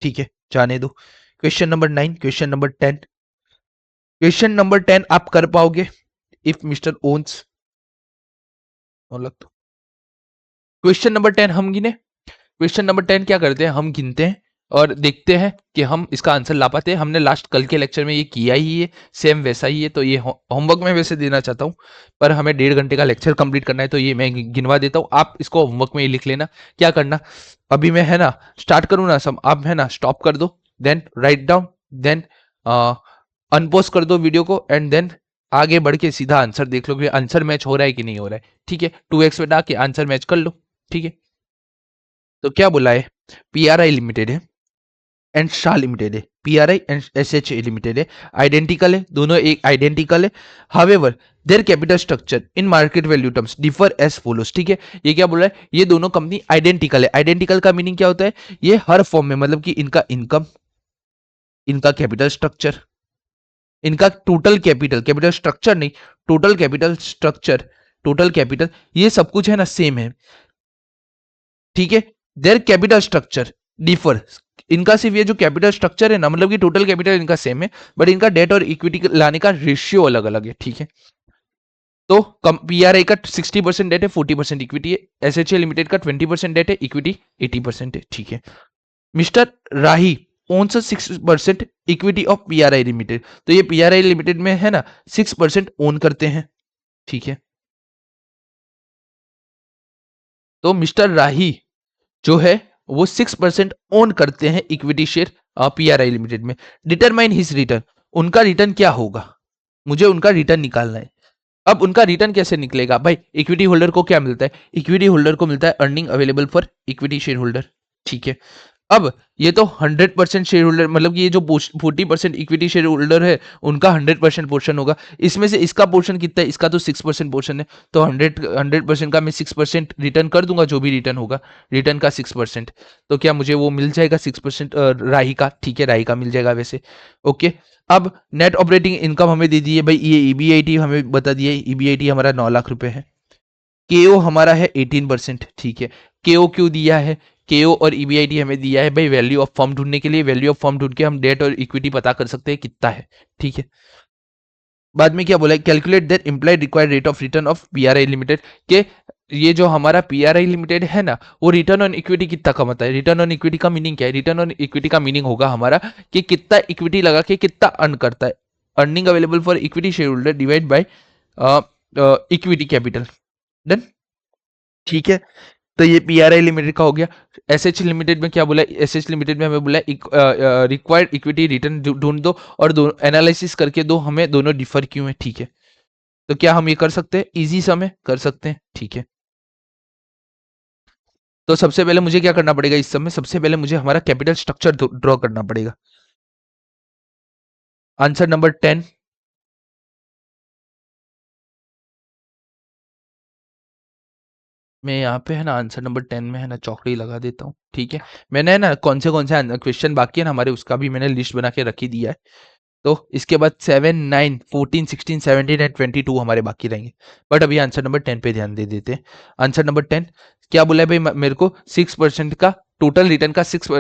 Speaker 1: ठीक है, जाने दो। Question number 9, question number 10। Question number 10 आप कर पाओगे इफ मिस्टर ओन्स तो। क्वेश्चन नंबर 10 हम गिने। क्वेश्चन नंबर 10 क्या करते हैं, हम गिनते हैं और देखते हैं कि हम इसका आंसर ला पाते हैं। हमने लास्ट कल के लेक्चर में ये किया ही है, सेम वैसा ही है। तो ये होमवर्क में वैसे देना चाहता हूँ, पर हमें 1.5 घंटे का लेक्चर कंप्लीट करना है, तो ये मैं गिनवा देता हूँ। आप इसको होमवर्क में ही लिख लेना। क्या करना, अभी मैं है ना स्टार्ट करूँ ना, सब आप है ना स्टॉप कर दो, then write down, then unpause कर दो वीडियो को, एंड देन आगे बढ़ के सीधा आंसर देख लो कि आंसर मैच हो रहा है कि नहीं हो रहा है। ठीक है, 2x पे डाल के आंसर मैच कर लो। ठीक है, तो क्या बोला है, पीआरआई लिमिटेड है एंड शाह लिमिटेड है, पीआरआई एंड एसएच लिमिटेड है, आइडेंटिकल है, दोनों एक आइडेंटिकल है। However their capital structure in market value terms differ as follows. ठीक है, ये क्या बोल रहा है, ये दोनों कंपनी आइडेंटिकल है। आइडेंटिकल का मीनिंग क्या होता है, ये हर फॉर्म में, मतलब कि इनका इनकम, इनका कैपिटल स्ट्रक्चर, इनका टोटल कैपिटल, कैपिटल स्ट्रक्चर नहीं, total capital structure, total capital, ये सब कुछ है ना सेम है। ठीक है, देयर कैपिटल स्ट्रक्चर डिफर, इनका सिर्फ ये जो कैपिटल स्ट्रक्चर है ना, मतलब कि टोटल कैपिटल इनका सेम है, बट इनका डेट और इक्विटी लाने का रेशियो अलग अलग है। ठीक है, तो पीआरआई का 60% डेट है, 40% इक्विटी है। एसएचए लिमिटेड का 20% डेट है, इक्विटी 80% है। ठीक है, mister Rahi owns 6% equity of PRI limited, तो ये पीआरआई लिमिटेड में है ना 6% ओन करते हैं। ठीक है, तो मिस्टर राही जो है वो 6% ओन करते हैं इक्विटी शेयर पीआरआई लिमिटेड में। डिटरमाइन हिज रिटर्न, उनका रिटर्न क्या होगा, मुझे उनका रिटर्न निकालना है। अब उनका रिटर्न कैसे निकलेगा भाई, इक्विटी होल्डर को क्या मिलता है, इक्विटी होल्डर को मिलता है earning available for equity share holder. ठीक है, अब ये तो 100% शेयर होल्डर, मतलब कि ये जो 40% इक्विटी शेयर होल्डर है उनका 100% पोर्शन होगा। इसमें से इसका पोर्शन कितना है, इसका तो 6% पोर्शन है, तो 100% का मैं 6% रिटर्न कर दूंगा, जो भी रिटर्न होगा रिटर्न का 6%। तो क्या मुझे वो मिल जाएगा 6% राही का। ठीक है, राही का मिल जाएगा वैसे। ओके, अब नेट ऑपरेटिंग इनकम हमें दे दी है भाई, ये ईबीआईटी हमें बता दिया है, ईबीआईटी हमारा 9 लाख रुपए है। केओ हमारा है 18%। ठीक है, केओ क्यों दिया है, केओ और ईबीआईटी हमें दिया है भाई वैल्यू ऑफ फर्म ढूंढने के लिए। वैल्यू ऑफ फर्म ढूंढ के हम डेट और इक्विटी पता कर सकते हैं कितना है। ठीक है, बाद में क्या बोला है, calculate that implied required rate of return of PRI limited, के ये जो हमारा पीआरआई लिमिटेड है ना वो रिटर्न ऑन इक्विटी कितना कमाता है। रिटर्न ऑन इक्विटी का मीनिंग क्या है, रिटर्न ऑन इक्विटी का मीनिंग होगा हमारा कि कितना इक्विटी लगा के कितना अर्न करता है। Earning available for equity share holder divide by equity capital. Done. ठीक है, तो ये पीआरआई लिमिटेड का हो गया। एसएच लिमिटेड में क्या बोला, एसएच लिमिटेड में हमें बोला रिक्वायर्ड इक्विटी रिटर्न ढूंढ दो और दो एनालिसिस करके दो हमें दोनों डिफर क्यों है। ठीक है, तो क्या हम ये कर सकते हैं, इजी समय कर सकते हैं। ठीक है, तो सबसे पहले मुझे क्या करना पड़ेगा, इस समय सबसे पहले मुझे हमारा कैपिटल स्ट्रक्चर ड्रॉ करना पड़ेगा। आंसर नंबर 10, मैं यहाँ पे है ना आंसर नंबर 10 में है ना चौकड़ी लगा देता हूँ। ठीक है, मैंने है ना कौन से क्वेश्चन बाकी है ना हमारे, उसका भी मैंने लिस्ट बना के रखी दिया है। तो इसके बाद 7 9 14 16 17 एंड 22 हमारे बाकी रहेंगे, बट अभी आंसर नंबर 10 पे ध्यान दे देते हैं। आंसर नंबर 10 क्या बोला है भाई, मेरे को 6% का टोटल रिटर्न का 6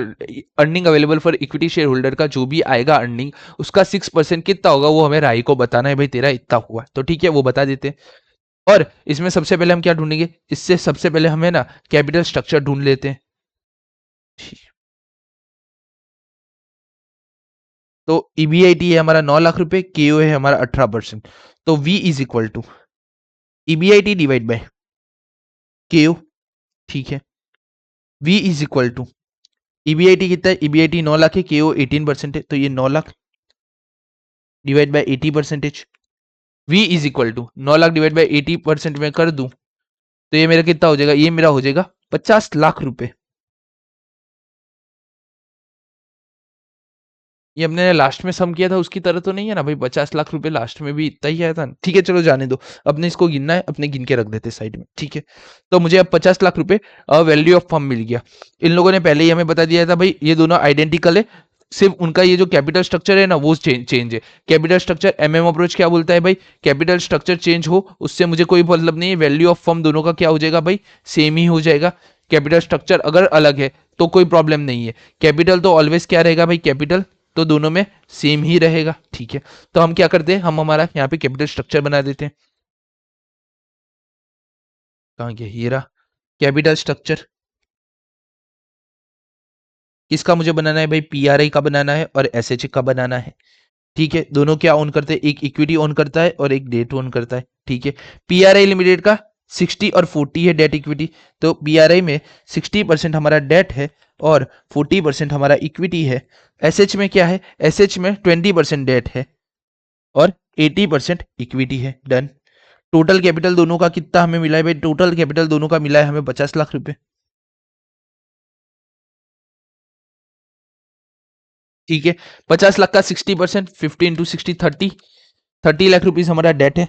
Speaker 1: earning available for equity share holder का जो भी आएगा अर्निंग, उसका 6% कितना होगा वो हमें राय को बताना है भाई, तेरा इतना हुआ। तो ठीक है, वो बता देते हैं। और इसमें सबसे पहले हम क्या ढूंढेंगे, इससे सबसे पहले हमें ना कैपिटल स्ट्रक्चर ढूंढ लेते हैं। तो ईबीआईटी है हमारा 9 लाख रुपए, केओ है हमारा 18%, तो V is equal to EBIT divide by KO. ठीक है, V is equal to EBIT कितना है, ईबीआईटी 9 लाख है, केओ 18% है, तो ये 9 lakh divide by 80%। V is equal to 9 lakh divide by 80% में कर दूं तो ये मेरा कितना हो जाएगा, ये मेरा हो जाएगा 50 लाख रुपए। ये हमने लास्ट में सम किया था उसकी तरह तो नहीं है ना भाई, 50 लाख रुपए लास्ट में भी इतना ही आया था। ठीक है चलो जाने दो, अपने इसको गिनना है, अपने गिन के रख देते साइड में। ठीक है, तो मुझे अब 50 लाख रुपए वैल्यू ऑफ फर्म मिल गया। इन लोगों ने पहले ही हमें बता दिया था भाई ये दोनों आइडेंटिकल है, सिर्फ उनका ये जो कैपिटल स्ट्रक्चर है ना वो चेंज है। कैपिटल स्ट्रक्चर एमएम अप्रोच क्या बोलता है भाई, कैपिटल स्ट्रक्चर चेंज हो उससे मुझे कोई मतलब नहीं है, वैल्यू ऑफ फर्म दोनों का क्या हो जाएगा भाई, सेम ही हो जाएगा। कैपिटल स्ट्रक्चर अगर अलग है तो कोई प्रॉब्लम नहीं है, कैपिटल तो ऑलवेज क्या रहेगा भाई, कैपिटल तो दोनों में सेम ही रहेगा। ठीक है, तो हम क्या करते हैं, हम हमारा यहाँ पे कैपिटल स्ट्रक्चर बना देते हैं। कहाँ गया ये रहा कैपिटल स्ट्रक्चर। किसका मुझे बनाना है भाई, पीआरआई का बनाना है और एसएच का बनाना है। ठीक है, दोनों क्या ओन करते हैं, एक इक्विटी ओन करता है और एक डेट ओन करता है। ठीक है, पीआरआई लिमिटेड का 60 और 40 है डेट इक्विटी, तो पीआरआई में 60% हमारा डेट है और 40% हमारा इक्विटी है। एसएच में क्या है, एसएच में 20% डेट है और 80% इक्विटी है। डन। टोटल कैपिटल दोनों का कितना हमें मिला है भाई, टोटल कैपिटल दोनों का मिला है हमें 50 लाख रुपए। ठीक है, 50 लाख का 60%, 50 × 60 30 लाख रुपीज हमारा डेट है।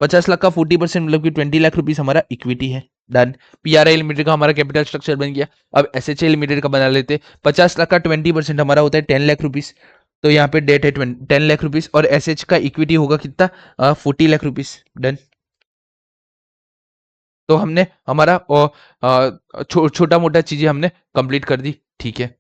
Speaker 1: 50 लाख का 40% मतलब कि 20 लाख रुपीज हमारा इक्विटी है। डन। पीआरआई लिमिटेड का हमारा कैपिटल स्ट्रक्चर बन गया। अब एसएचए लिमिटेड का बना लेते। 50 लाख का 20% हमारा होता है 10 लाख रुपीज, तो यहाँ पे डेट है 10 लाख रुपीज और एसएच का इक्विटी होगा कितना, 40 लाख रुपीज। डन। तो हमने हमारा छोटा मोटा चीजें हमने कंप्लीट कर दी। ठीक है,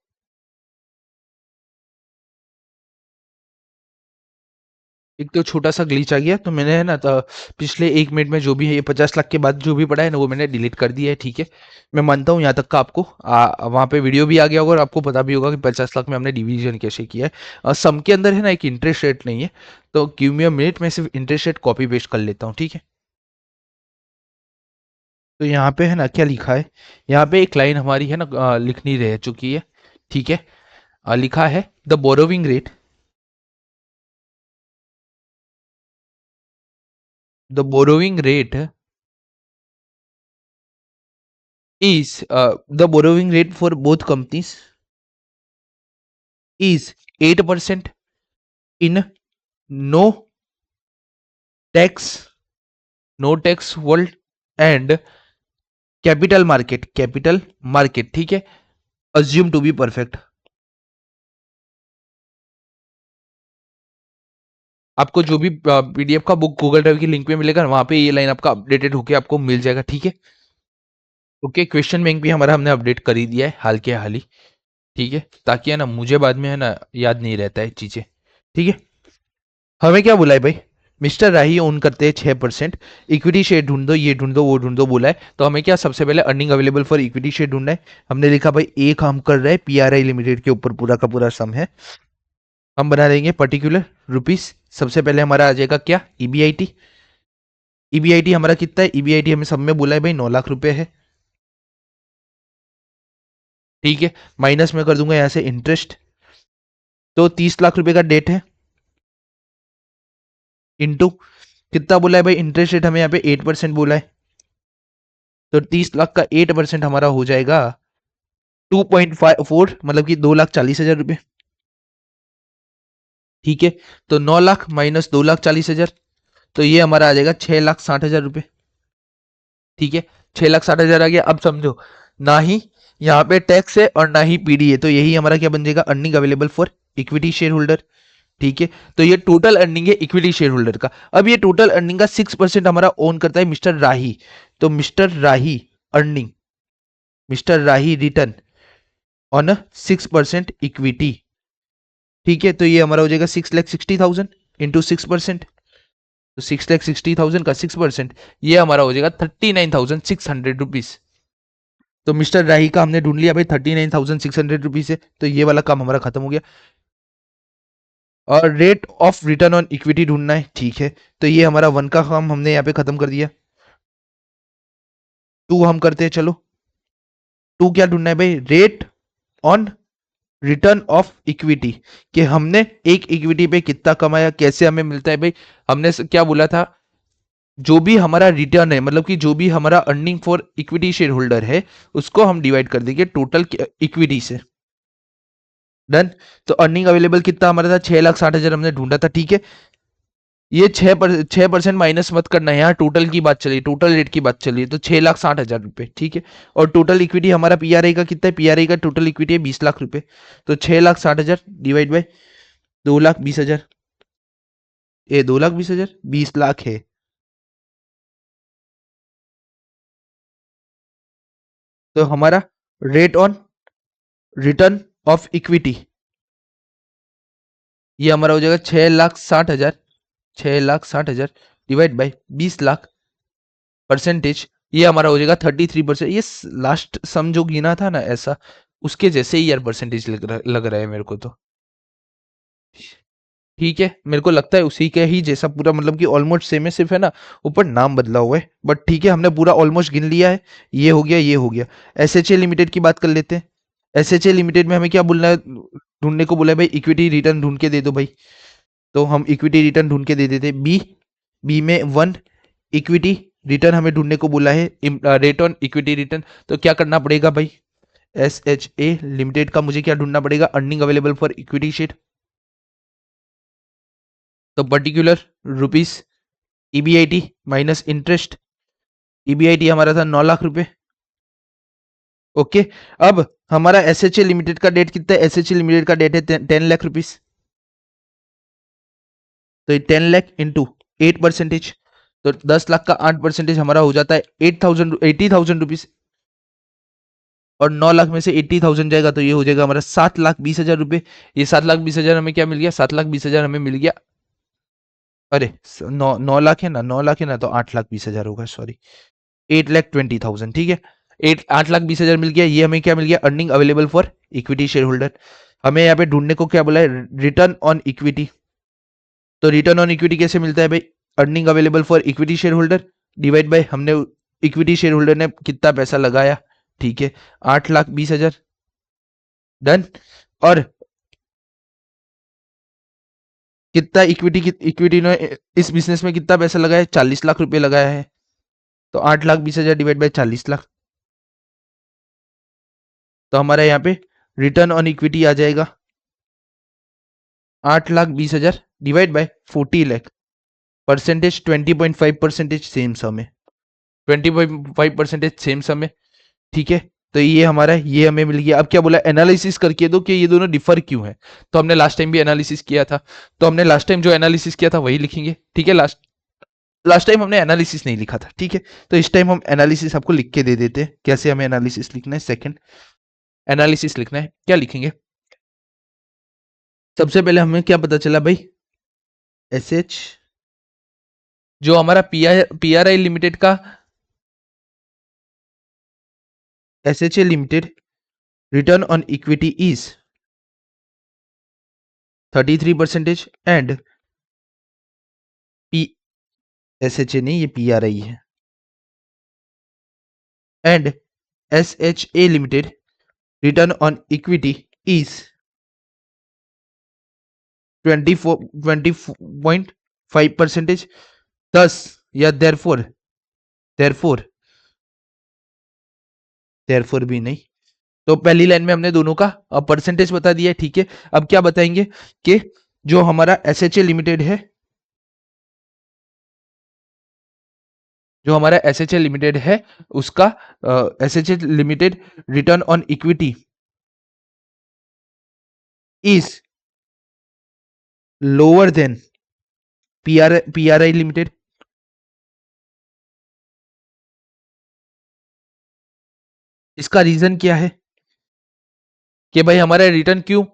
Speaker 1: एक तो छोटा सा ग्लिच आ गया, तो मैंने है ना तो पिछले 1 मिनट में जो भी है ये 50 लाख के बाद जो भी पड़ा है ना वो मैंने डिलीट कर दिया है। ठीक है, मैं मानता हूँ यहाँ तक का आपको वहाँ पे वीडियो भी आ गया होगा और आपको पता भी होगा कि 50 लाख में हमने डिवीजन कैसे किया है। सम के अंदर है ना एक इंटरेस्ट रेट नहीं है, तो गिव मी अ मिनट, मैं सिर्फ इंटरेस्ट रेट कॉपी पेस्ट कर लेता हूँ। ठीक है, तो यहाँ पे है ना क्या लिखा है, यहाँ पे एक लाइन हमारी है ना लिखनी रह चुकी है। ठीक है, लिखा है the borrowing rate, the borrowing rate is the borrowing rate for both companies is 8% in no tax world and capital market। ठीक है, assume to be perfect। आपको जो भी पीडीएफ का बुक गूगल ड्राइव की लिंक पे मिलेगा वहां पे ये लाइन आपका अपडेटेड होके आपको मिल जाएगा। ठीक है, ओके, क्वेश्चन बैंक भी हमारा हमने अपडेट कर ही दिया है हाल के हाल ही। ठीक है, ताकि है ना मुझे बाद में है ना याद नहीं रहता है चीजें। ठीक है, हमें क्या बोला है भाई, मिस्टर राही ओन करते हैं 6%, इक्विटी शेयर ढूंढ दो, ये ढूंढ दो, वो ढूंढ दो बोला है। तो हमें क्या सबसे पहले earning available for equity share ढूंढना है। हमने लिखा भाई एक हम कर रहे हैं पीआरआई लिमिटेड के ऊपर पूरा का पूरा सम है, हम बना देंगे पर्टिकुलर रुपीस। सबसे पहले हमारा आ जाएगा क्या, ईबीआईटी। ईबीआईटी हमारा कितना है, ईबीआईटी हमें सब में बोला है भाई 9 लाख रुपए है। ठीक है, माइनस में कर दूंगा यहाँ से इंटरेस्ट, तो 30 लाख रुपए का डेट है, इंटू कितना बोला है भाई, इंटरेस्ट रेट हमें यहाँ पे 8% बोला है, तो 30 लाख का 8% हमारा हो जाएगा 2.54, मतलब कि 2,40,000 रुपए। ठीक है, तो 9 लाख माइनस 2,40,000, तो ये हमारा आ जाएगा 6,60,000 रुपए। ठीक है, 6,60,000 आ गया। अब समझो, ना ही यहाँ पे टैक्स है और ना ही पीडी है, तो यही हमारा क्या बन जाएगा, earning available for equity share holder. ठीक है, तो ये टोटल अर्निंग है इक्विटी शेयर होल्डर का। अब ये टोटल अर्निंग का 6% हमारा ओन करता है मिस्टर राही, तो mister Rahi earning, mister Rahi return on 6% equity. ठीक है, तो ये हमारा हो जाएगा 6,60,000 इंटू 6%, तो 6,60,000 का 6% ये हमारा हो जाएगा 39,600 रुपीज। तो मिस्टर राही का हमने ढूंढ लिया भाई 39,600 रुपीज है, तो ये वाला काम हमारा खत्म हो गया। और rate of return on equity ढूंढना है। ठीक है, तो ये हमारा 1 का काम हमने यहाँ पे खत्म कर दिया। 2 हम करते हैं, चलो 2 क्या ढूंढना है भाई, rate on return of equity, कि हमने एक इक्विटी पे कितना कमाया, कैसे हमें मिलता है भाई। हमने क्या बोला था, जो भी हमारा रिटर्न है, मतलब कि जो भी हमारा earning for equity share holder है उसको हम डिवाइड कर देंगे टोटल इक्विटी से। डन। तो अर्निंग अवेलेबल कितना हमारा था, 6,60,000 हमने ढूंढा था, ठीक है। ये 6% माइनस मत करना है, यहाँ टोटल की बात चली, टोटल रेट की बात चली, तो 6,60,000 रुपए, ठीक है। और टोटल इक्विटी हमारा पीआरआई का कितना है, पीआरआई का टोटल इक्विटी है 20 लाख रुपए। तो 6,60,000 डिवाइड बाई 2,20,000, ये 2,20,000, 20 लाख है। तो हमारा rate on return of equity ये हमारा हो जाएगा 6,60,000, 6,60,000 डिवाइड बाई 20 लाख, परसेंटेज ये हमारा हो जाएगा 33%। ये लास्ट सम जो गिना था ना ऐसा, उसके जैसे ही यार परसेंटेज लग रहा है मेरे को तो। ठीक है, मेरे को लगता है उसी के ही जैसा पूरा, मतलब कि ऑलमोस्ट सेम है, सिर्फ है ना ऊपर नाम बदला हुआ है, बट ठीक है, हमने पूरा ऑलमोस्ट गिन लिया है। ये हो गया, ये हो गया। एसएचए लिमिटेड की बात कर लेते हैं। एसएचए लिमिटेड में हमें क्या बोलना है, ढूंढने को बोला है भाई, इक्विटी रिटर्न ढूंढ के दे दो भाई। तो हम इक्विटी रिटर्न ढूंढ के दे देते हैं। बी, बी में 1 इक्विटी रिटर्न हमें ढूंढने को बोला है, रेट ऑन इक्विटी रिटर्न। तो क्या करना पड़ेगा भाई, एस एच ए लिमिटेड का मुझे क्या ढूंढना पड़ेगा, earning available for equity share. तो particular rupees, EBIT minus interest, EBIT हमारा था 9 लाख रुपए। ओके। अब हमारा एसएचए लिमिटेड का डेट कितना है, एसएचए लिमिटेड का डेट है 10 लाख रुपीस। तो 10 लाख इंटू 8%, तो 10 लाख का 8% हमारा हो जाता है 80,000 रुपीज। और 9 लाख में से 80,000 जाएगा तो ये हो जाएगा हमारा 7,20,000 रुपए। ये 7,20,000 हमें क्या मिल गया, 7,20,000 हमें मिल गया। अरे 9 लाख है ना, 9 लाख है ना, तो 8,20,000 होगा, सॉरी, 8,20,000, ठीक है। 8,20,000 मिल गया, ये हमें क्या मिल गया, earning available for equity share holder. हमें यहाँ पे ढूंढने को क्या बोला है, रिटर्न ऑन इक्विटी। तो रिटर्न ऑन इक्विटी कैसे मिलता है भाई, earning available for equity share holder divide by हमने इक्विटी शेयर होल्डर ने कितना पैसा लगाया, ठीक है, 8,20,000। डन। और कितना इक्विटी, इक्विटी ने इस बिजनेस में कितना पैसा लगाया, 40 लाख रुपए लगाया है। तो 8,20,000 डिवाइड बाय 40 लाख, तो हमारा यहाँ पे रिटर्न ऑन इक्विटी आ जाएगा 8,20,000 divide by 40 lakh, percentage 20.5%, same sum है, 20.5% सेम सम है, ठीक है। तो ये हमारा, ये हमें मिल गया। अब क्या बोला, एनालिसिस करके दो कि ये दोनों डिफर क्यों है। तो हमने लास्ट टाइम भी एनालिसिस किया था, तो हमने लास्ट टाइम जो एनालिसिस किया था वही लिखेंगे, ठीक है। लास्ट लास्ट टाइम हमने एनालिसिस नहीं लिखा था, ठीक है। तो इस टाइम हम एनालिसिस आपको लिख के दे देते हैं। कैसे हमें एनालिसिस लिखना है, सेकंड एनालिसिस लिखना है, क्या लिखेंगे। सबसे पहले हमें क्या पता चला भाई, एस एच, जो हमारा पीआरआई लिमिटेड का, S H A limited return on equity is 33% and P, S H ए नहीं, ये पी आर आई है, and S H A limited return on equity is 20.5%। दस, या देयरफॉर देयरफॉर भी नहीं। तो पहली लाइन में हमने दोनों का परसेंटेज बता दिया है, ठीक है। अब क्या बताएंगे कि जो हमारा एस एच ए लिमिटेड है, जो हमारा एस एच ए लिमिटेड है, उसका S H A limited return on equity is lower than PRI limited. इसका रीजन क्या है कि भाई हमारा रिटर्न क्यों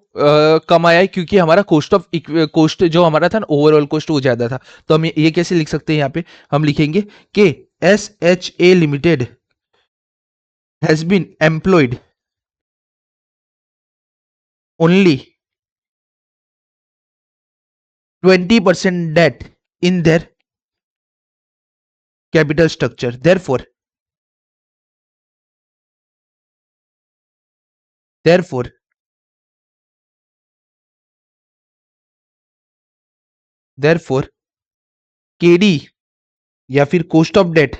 Speaker 1: कम आया है, क्योंकि हमारा कॉस्ट जो हमारा था ना, ओवरऑल कॉस्ट वो ज्यादा था। तो हम ये कैसे लिख सकते हैं, यहाँ पे हम लिखेंगे कि S H A limited has been employed only 20% debt in their capital structure, therefore therefore KD या फिर cost of debt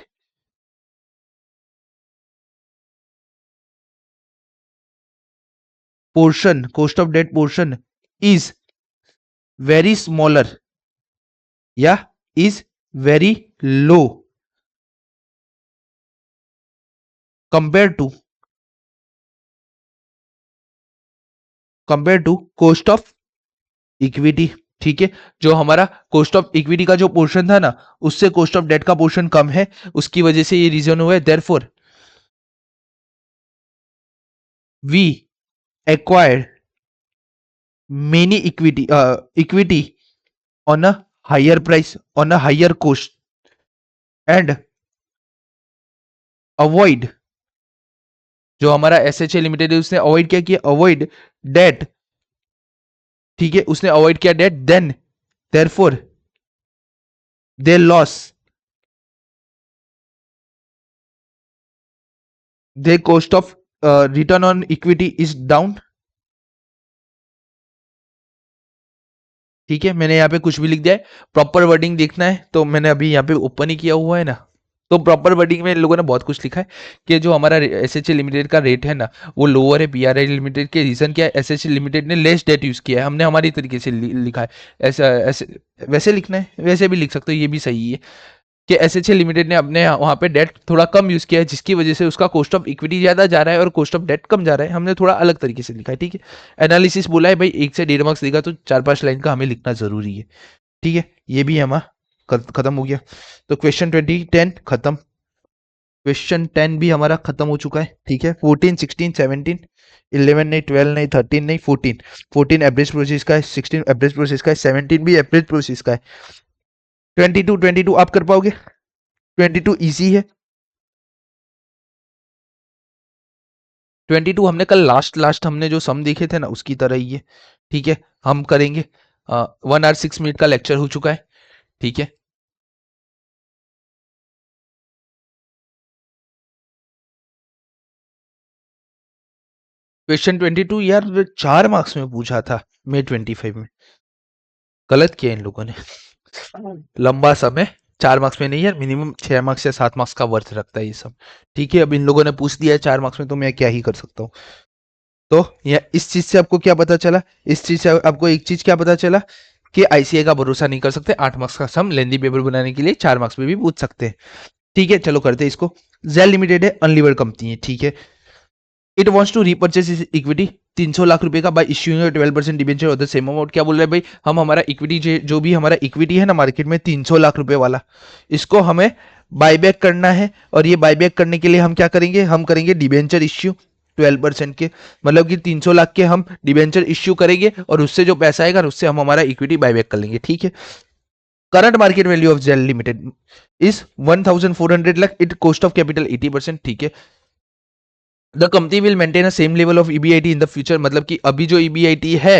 Speaker 1: portion, cost of debt portion is very smaller या is very low compare to cost of equity. ठीक है, जो हमारा कॉस्ट ऑफ इक्विटी का जो पोर्शन था ना, उससे कॉस्ट ऑफ डेट का पोर्शन कम है, उसकी वजह से ये रीजन हुआ है। Therefore we acquired many equity on a higher price, on a higher cost, and avoid, जो हमारा एसएचए लिमिटेड है उसने अवॉइड क्या किया, अवॉइड डेट। ठीक है, उसने अवॉइड किया debt, then therefore they loss the cost of return on equity is down. ठीक है, मैंने यहाँ पे कुछ भी लिख दिया है, प्रॉपर वर्डिंग देखना है तो मैंने अभी यहाँ पे ओपन ही किया हुआ है ना, तो प्रॉपर वर्डिंग में इन लोगों ने बहुत कुछ लिखा है कि जो हमारा एसएचए लिमिटेड का रेट है ना वो लोअर है पीआरआई लिमिटेड के। रीजन क्या है, एसएचए लिमिटेड ने लेस डेट यूज किया है, हमने हमारी तरीके से लिखा है। ऐसा ऐसे वैसे लिखना है, वैसे भी लिख सकते हो, ये भी सही है कि एसएचए लिमिटेड ने अपने वहाँ पे डेट थोड़ा कम यूज किया है, जिसकी वजह से उसका कॉस्ट ऑफ इक्विटी ज्यादा जा रहा है और कॉस्ट ऑफ डेट कम जा रहा है। हमने थोड़ा अलग तरीके से लिखा है। ठीक है, एनालिसिस बोला है भाई 1 से 1.5 मार्क्स देगा तो 4-5 लाइन का हमें लिखना जरूरी है। ठीक है, ये भी हमारा खत्म हो गया। तो क्वेश्चन 2010 खत्म, क्वेश्चन 10 भी हमारा खत्म हो चुका है। ठीक है, 14, 16, 17, 11 नहीं, 12 नहीं, 13 नहीं, 14, 14 एवरेज प्रोसेस का है, 16 एवरेज प्रोसेस का है, 17 भी एवरेज प्रोसेस का है। 22 आप कर पाओगे? 22 इजी है। 22 हमने कल लास्ट हमने जो सम देखे थे ना उसकी तरह ही है। ठीक है, हम करेंगे। 1 आवर 6 मिनट का लेक्चर हो चुका है। ठीक है, क्वेश्चन 22 यार 4 मार्क्स में पूछा था, मे 25 में। गलत किया इन लोगों ने। लंबा समय 4 मार्क्स में नहीं यार, मिनिमम 6 मार्क्स या 7 मार्क्स का वर्थ रखता है ये सब। ठीक है, अब इन लोगों ने पूछ दिया है 4 मार्क्स में तो मैं क्या ही कर सकता हूँ। तो यह इस चीज से आपको क्या पता चला, इस चीज से आपको एक चीज क्या पता चला कि आईसीए का भरोसा नहीं कर सकते। 8 मार्क्स का सम लेंदी पेपर बनाने के लिए 4 मार्क्स में भी पूछ सकते हैं। ठीक है, चलो करते हैं इसको। जेल लिमिटेड है, अनलिवर्ड कंपनी है। ठीक है, it wants to repurchase equity 300 lakh रुपए का by issuing 12% debenture of the same amount. क्या बोल रहे हैं भाई, हम हमारा इक्विटी जो भी हमारा इक्विटी है ना मार्केट में 300 लाख रुपए वाला, इसको हमें बायबैक करना है। और ये बायबैक करने के लिए हम क्या करेंगे, हम करेंगे डिबेंचर इश्यू 12% के, मतलब कि 300 लाख के हम डिबेंचर इश्यू करेंगे और उससे जो पैसा आएगा उससे हम हमारा इक्विटी बायबैक कर लेंगे। ठीक है, current market value of Gel limited is 1400 lakh, it cost of capital 80%। ठीक है, the company will maintain a same level of EBIT in the future, मतलब कि अभी जो ईबीआईटी है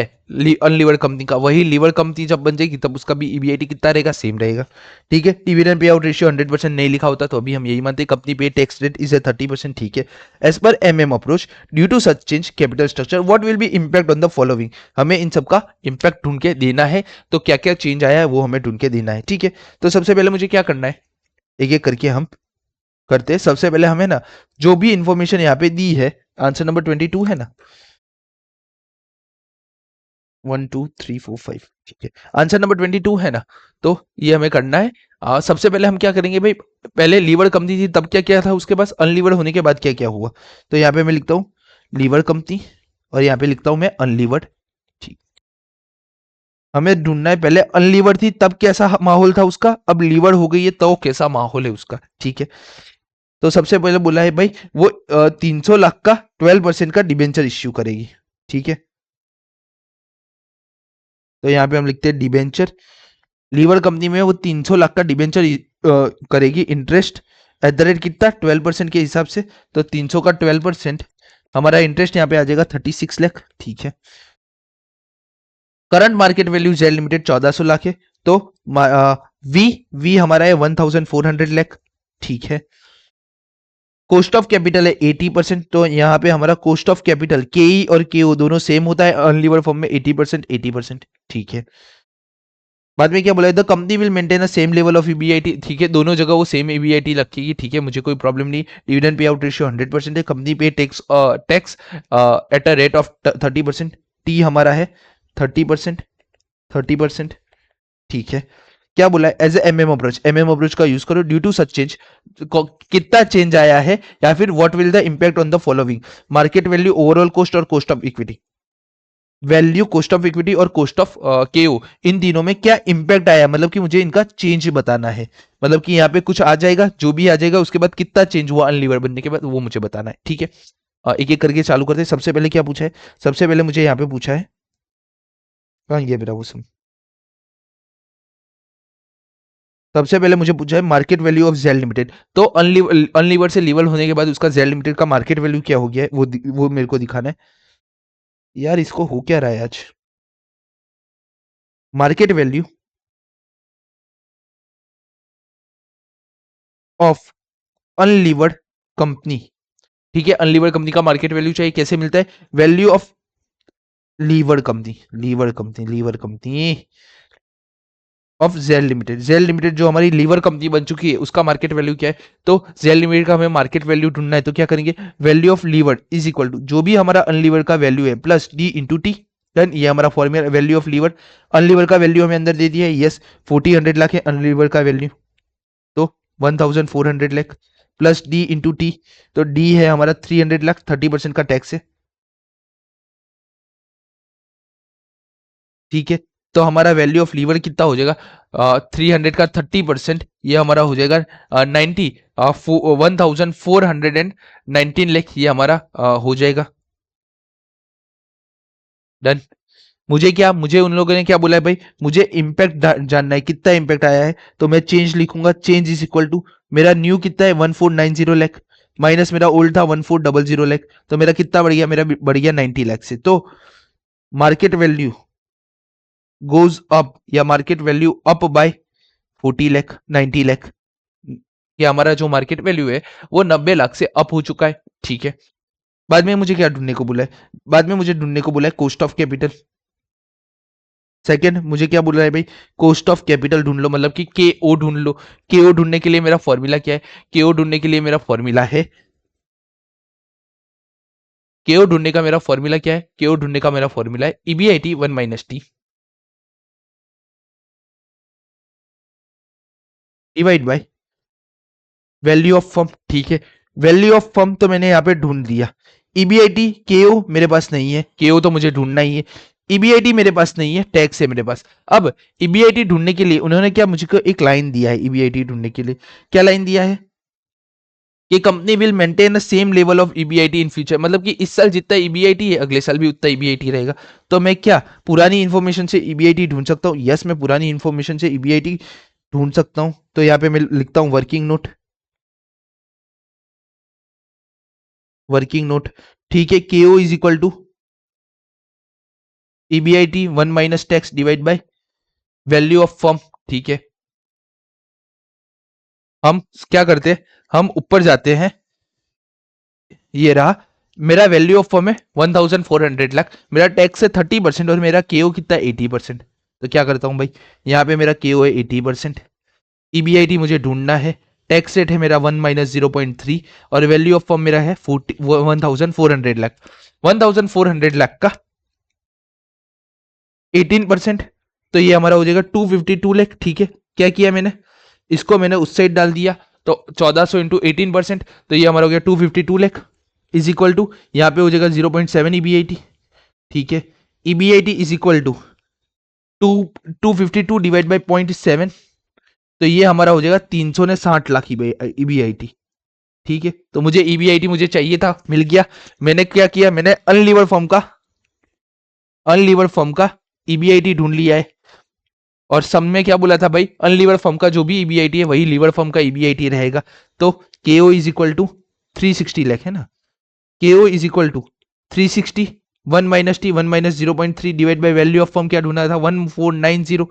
Speaker 1: अनलीवर्ड कंपनी का, वही लीवर कंपनी जब बन जाएगी तब उसका भी ईबीआईटी कितना रहेगा, सेम रहेगा। ठीक है, डिविडेंड पे आउट रेशियो 100% नहीं लिखा होता तो अभी हम यही मानते हैं कंपनी पे टैक्स रेट इज 30%। ठीक है, as per MM approach due to such change capital structure what will be impact on the following, हमें इन सबका इंपैक्ट ढूंढ के देना है। तो क्या क्या चेंज आया है वो हमें ढूंढ के देना है। ठीक है, तो सबसे पहले मुझे क्या करना है, एक एक करके हम करते हैं। सबसे पहले हमें ना जो भी इंफॉर्मेशन यहाँ पे दी है, आंसर नंबर 22 है ना, 1 2 3 4 5, ठीक है, आंसर नंबर 22 है ना, तो ये हमें करना है। सबसे पहले हम क्या करेंगे भाई, पहले लीवर कंपनी थी तब क्या क्या था उसके पास, अनलीवर्ड होने के बाद क्या क्या हुआ। तो यहाँ पे मैं लिखता हूँ लीवर कंपनी और यहाँ पे लिखता हूँ मैं अनलीवर्ड। ठीक, हमें ढूंढना है पहले अनलीवर्ड थी तब कैसा माहौल था उसका, अब लीवर हो गई है तो कैसा माहौल है उसका। ठीक है, तो सबसे पहले बोला है भाई वो 300 लाख का 12% का डिबेंचर इश्यू करेगी। ठीक है, तो यहाँ पे हम लिखते हैं डिबेंचर, लीवर कंपनी में वो 300 लाख का डिबेंचर करेगी, इंटरेस्ट एट द रेट कितना 12% के हिसाब से, तो 300 का 12%, हमारा इंटरेस्ट यहाँ पे आ जाएगा 36 लाख। ठीक है, current market value Gel limited 1400 lakh है, तो वी वी हमारा है 1400 लाख। ठीक है, कॉस्ट ऑफ कैपिटल है 80%, तो यहाँ पे हमारा कॉस्ट ऑफ कैपिटल के और के दोनों सेम होता है अनलीवर्ड फॉर्म में 80%। ठीक है, बाद में क्या बोला, the company will maintain a same level of EBIT, ठीक है, दोनों जगह वो सेम ईबीआईटी रखेगी, ठीक है, मुझे कोई प्रॉब्लम नहीं। डिविडेंड पे आउट रेशियो 100% है, कंपनी पे tax tax at a rate of 30%, T हमारा है 30%, 30%, ठीक है। क्या बोला है, as MM approach, MM approach का यूज करो, ड्यू टू सच चेंज, कितना चेंज आया है, या फिर what will the impact on the following, market value, overall cost और cost of equity, value, cost of equity और कॉस्ट ऑफ केओ, इन तीनों में क्या इंपैक्ट आया, मतलब कि मुझे इनका चेंज बताना है, मतलब कि यहाँ पे कुछ आ जाएगा, जो भी आ जाएगा उसके बाद कितना चेंज हुआ अनलीवर बनने के बाद, वो मुझे बताना है, ठीक है। एक एक करके चालू करते हैं। सबसे पहले क्या पूछा है, सबसे पहले मुझे यहाँ पे पूछा है, कहाँ गया मेरा वो सब, सबसे पहले मुझे पूछा है market value of Gel limited, तो अनलीवर से लीवर होने के बाद उसका जेल लिमिटेड का मार्केट वैल्यू क्या हो गया है, वो मेरे को दिखाना है। यार इसको हो क्या रहा है आज, market value of unlevered company, ठीक है, अनलीवर्ड कंपनी का मार्केट वैल्यू चाहिए, कैसे मिलता है, value of levered company, levered company, lever company of Gel limited, Gel limited जो हमारी लीवर कंपनी बन चुकी है उसका मार्केट वैल्यू क्या है, तो जेल लिमिटेड का हमें मार्केट वैल्यू ढूंढना है, तो क्या करेंगे, value of lever is equal to जो भी हमारा अनलीवर का वैल्यू है plus D into T, done, ये हमारा formula, value of liver, unlever का वैल्यू हमें अंदर दे दिया है, यस 40 100 लाख है अनलीवर का वैल्यू, तो 1400 lakh plus D into T, तो डी है हमारा 300 लाख, 30% का टैक्स है, ठीक है। तो हमारा वैल्यू ऑफ लीवर कितना हो जाएगा, 300 का 30%, ये हमारा हो जाएगा 90, 1419 लाख, ये हमारा हो जाएगा, डन। मुझे क्या, मुझे उन लोगों ने क्या बोला है भाई, मुझे इम्पैक्ट जानना है, कितना इम्पैक्ट आया है, तो मैं चेंज लिखूंगा, चेंज इज इक्वल टू मेरा न्यू कितना है 1490 लाख, माइनस मेरा ओल्ड था 1400 लाख, तो मेरा कितना बढ़ गया, मेरा बढ़ गया 90 लाख से, तो मार्केट वैल्यू गोज अप, या market value up by 40 lakh, 90 lakh, कि हमारा जो मार्केट वैल्यू है वो 90 लाख से अप हो चुका है, ठीक है। बाद में मुझे क्या ढूंढने को बोला है, बाद में मुझे ढूंढने को बोला है कॉस्ट ऑफ कैपिटल, सेकंड मुझे क्या बोल रहा है भाई, कॉस्ट ऑफ कैपिटल ढूंढ लो, मतलब कि के ओ ढूंढ लो, के ओ ढूंढने के लिए मेरा फॉर्मूला क्या है, के ओ ढूंढने के लिए मेरा फॉर्मूला है, के ओ ढूंढने का मेरा फॉर्मूला क्या है, के ओ ढूंढने का मेरा फॉर्मूला है EBIT 1 - T divide by value of firm, ठीक है, वैल्यू ऑफ फर्म तो मैंने यहाँ पे ढूंढ दिया, ईबीआईटी केओ मेरे पास नहीं है, केओ तो मुझे ढूंढना ही है, ईबीआईटी मेरे पास नहीं है, टैक्स है मेरे पास। अब ईबीआईटी ढूंढने के लिए उन्होंने क्या मुझे एक लाइन दिया है, ईबीआईटी ढूंढने के लिए क्या लाइन दिया है, कि company will maintain the same level of EBIT in future, मतलब कि इस साल जितना ईबीआईटी है अगले साल भी उतना ईबीआईटी रहेगा, तो मैं क्या पुरानी इन्फॉर्मेशन से ईबीआईटी ढूंढ सकता हूँ, यस मैं पुरानी इन्फॉर्मेशन से ईबीआईटी ढूंढ सकता हूँ, तो यहाँ पे मैं लिखता हूँ वर्किंग नोट, वर्किंग नोट, ठीक है, KO is equal to EBIT 1 - tax divide by value of firm, ठीक है। हम क्या करते हैं, हम ऊपर जाते हैं, ये रहा मेरा वैल्यू ऑफ फर्म है 1400 लाख, मेरा टैक्स है 30% और मेरा केओ कितना 80%, तो क्या करता हूं भाई, यहाँ पे मेरा केओ है 80%, ईबीआईटी मुझे ढूंढना है, टैक्स रेट है मेरा 1 - 0.3 और वैल्यू ऑफ फर्म मेरा है 1400 लाख, 1400 लाख का 18%, तो ये हमारा हो जाएगा 252 लाख, ठीक है। क्या किया मैंने, इसको मैंने उस साइड डाल दिया, तो 1400 × 18%, तो ये हमारा हो गया 252 लाख, इज इक्वल टू यहाँ पे हो जाएगा 0.7 ईबीआईटी, ठीक है, EBIT is equal to 252 divide by 0.7, तो ये हमारा हो जाएगा 360 लाख ईबीआईटी, ठीक है। तो मुझे ईबीआईटी मुझे चाहिए था, मिल गया, मैंने क्या किया, मैंने अनलीवर फॉर्म का ईबीआईटी ढूंढ लिया है, और सम में क्या बोला था भाई, अनलीवर फर्म का जो भी ईबीआईटी है वही लीवर फर्म का ईबीआईटी रहेगा, तो KO is equal to 360 lakh है ना, KO is equal to 360, 1 - T 1 - 0.3 divide by value of firm क्या ढूंढा था 1490,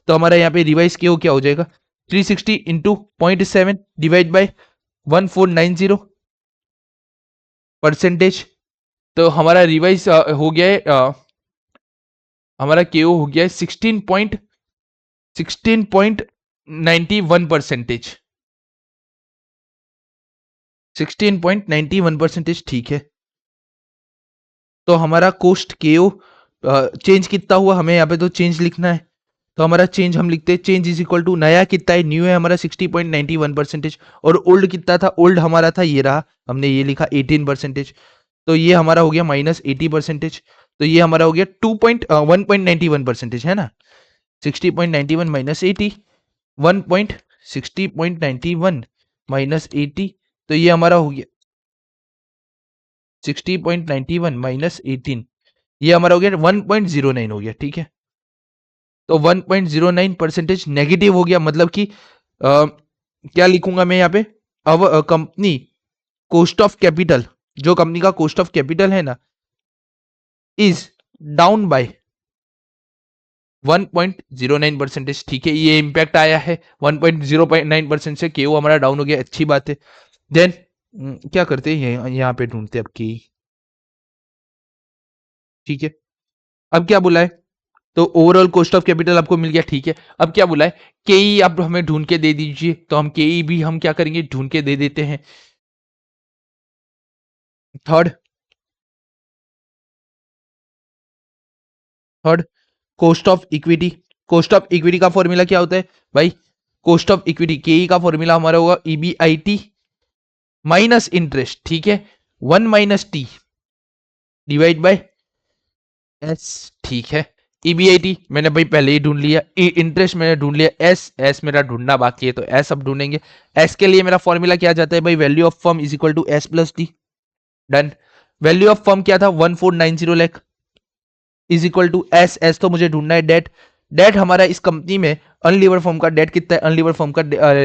Speaker 1: तो हमारा यहाँ पे रिवाइज केओ क्या हो जाएगा 360 इंटू 0.7 डिवाइड बाई 1490 परसेंटेज, तो हमारा रिवाइज हो गया है, हमारा केओ हो गया है 16.91%। 16.91%, ठीक है। तो हमारा कोस्ट केओ चेंज कितना हुआ, हमें यहाँ पे तो चेंज लिखना है। तो हमारा चेंज हम लिखते हैं, चेंज इज इक्वल टू नया कितना है, न्यू है हमारा 60.91%, और ओल्ड कितना था, ओल्ड हमारा था ये रहा, हमने ये लिखा 18%। तो ये हमारा हो गया -80%। तो ये हमारा हो गया 1.91% है ना। 60.91 माइनस 80, 60.91 माइनस 80, तो ये हमारा हो गया 60.91 माइनस 18, ये हमारा हो गया 1.09 हो गया, ठीक है। तो 1.09% नेगेटिव हो गया, मतलब कि क्या लिखूंगा मैं यहाँ पे, अब कंपनी कोस्ट ऑफ कैपिटल, जो कंपनी का कोस्ट ऑफ कैपिटल है ना, इज डाउन बाय 1.09%, ठीक है। ये इंपैक्ट आया है 1.09% से, केओ हमारा डाउन हो गया, अच्छी बात है। देन क्या करते हैं, यहाँ पे ढूंढते अब की, ठीक है। अब क्या बोला है, तो ओवरऑल कॉस्ट ऑफ कैपिटल आपको मिल गया, ठीक है। अब क्या बोला है, केई आप हमें ढूंढ के दे दीजिए, तो हम केई भी हम क्या करेंगे, ढूंढ के दे देते हैं। Third third cost of equity. Cost of equity का फॉर्मूला क्या होता है भाई, कॉस्ट ऑफ इक्विटी केई का फॉर्मूला हमारा होगा ईबीआईटी माइनस इंटरेस्ट, ठीक है। 1 - t डिवाइड बाय एस, ठीक है। ईबीआईटी मैंने भाई पहले ही ढूंढ लिया, इंटरेस्ट मैंने ढूंढ लिया, एस एस मेरा ढूंढना बाकी है, तो एस अब ढूंढेंगे। एस के लिए मेरा फॉर्मूला क्या जाता है भाई, value of firm is equal to S plus T. Done. Value of firm क्या था, 1490 lakh is equal to S, S तो मुझे ढूंढना है डेट। डेट हमारा इस कंपनी में अनलीवर फर्म का डेट कितना है, अनलीवर फर्म का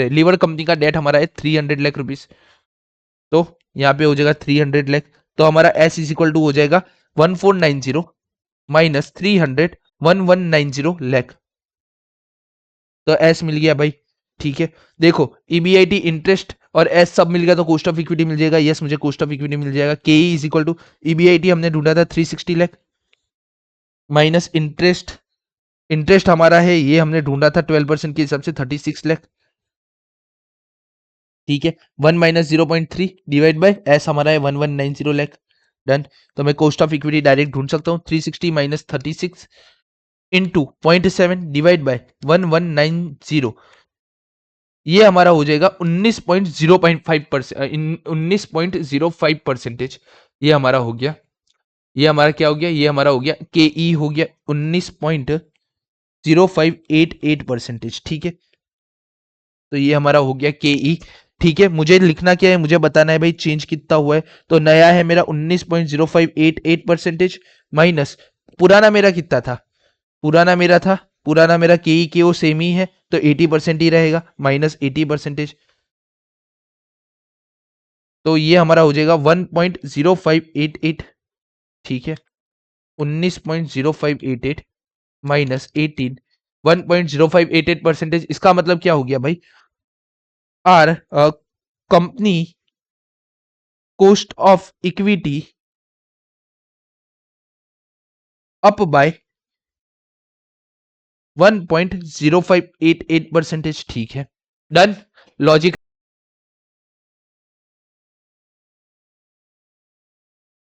Speaker 1: लीवर कंपनी का डेट हमारा है 300 लाख रुपीज। तो यहाँ पे हो जाएगा 300 लाख, तो हमारा एस इज इक्वल टू हो जाएगा 1490 माइनस 300, 1190 लाख। तो एस मिल गया भाई, ठीक है। देखो ईबीआईटी इंटरेस्ट और एस सब मिल गया, तो कॉस्ट ऑफ इक्विटी मिल जाएगा, यस मुझे कॉस्ट ऑफ इक्विटी मिल जाएगा। के इज इक्वल टू ईबीआईटी हमने ढूंढा था 360 लाख माइनस इंटरेस्ट, इंटरेस्ट हमारा है ये हमने ढूंढा था 12% के हिसाब से 36 लाख, ठीक है। 1 - 0.3 डिवाइड बाय एस हमारा है 1190 लाख। डन। तो मैं कॉस्ट ऑफ इक्विटी डायरेक्ट ढूंढ सकता हूँ, 360 माइनस 36 इंटू 0.7 डिवाइड बाय 1190, ये हमारा हो जाएगा 19.05%, 19.05%। ये हमारा हो गया, ये हमारा क्या हो गया, ये हमारा हो गया के ई हो गया 19.0588%, ठीक है। तो ये हमारा हो गया के ई, ठीक है। मुझे लिखना क्या है, मुझे बताना है भाई चेंज कितना हुआ है। तो नया है मेरा 19.0588% माइनस पुराना मेरा कितना था, पुराना मेरा के ई के ओ सेम ही है, तो 80% ही रहेगा, -80%। तो ये हमारा हो जाएगा 1.0588, ठीक है। 19.0588 माइनस 18, 1.0588%। इसका मतलब क्या हो गया भाई, R company cost of equity up by 1.0588%, ठीक है। डन। लॉजिक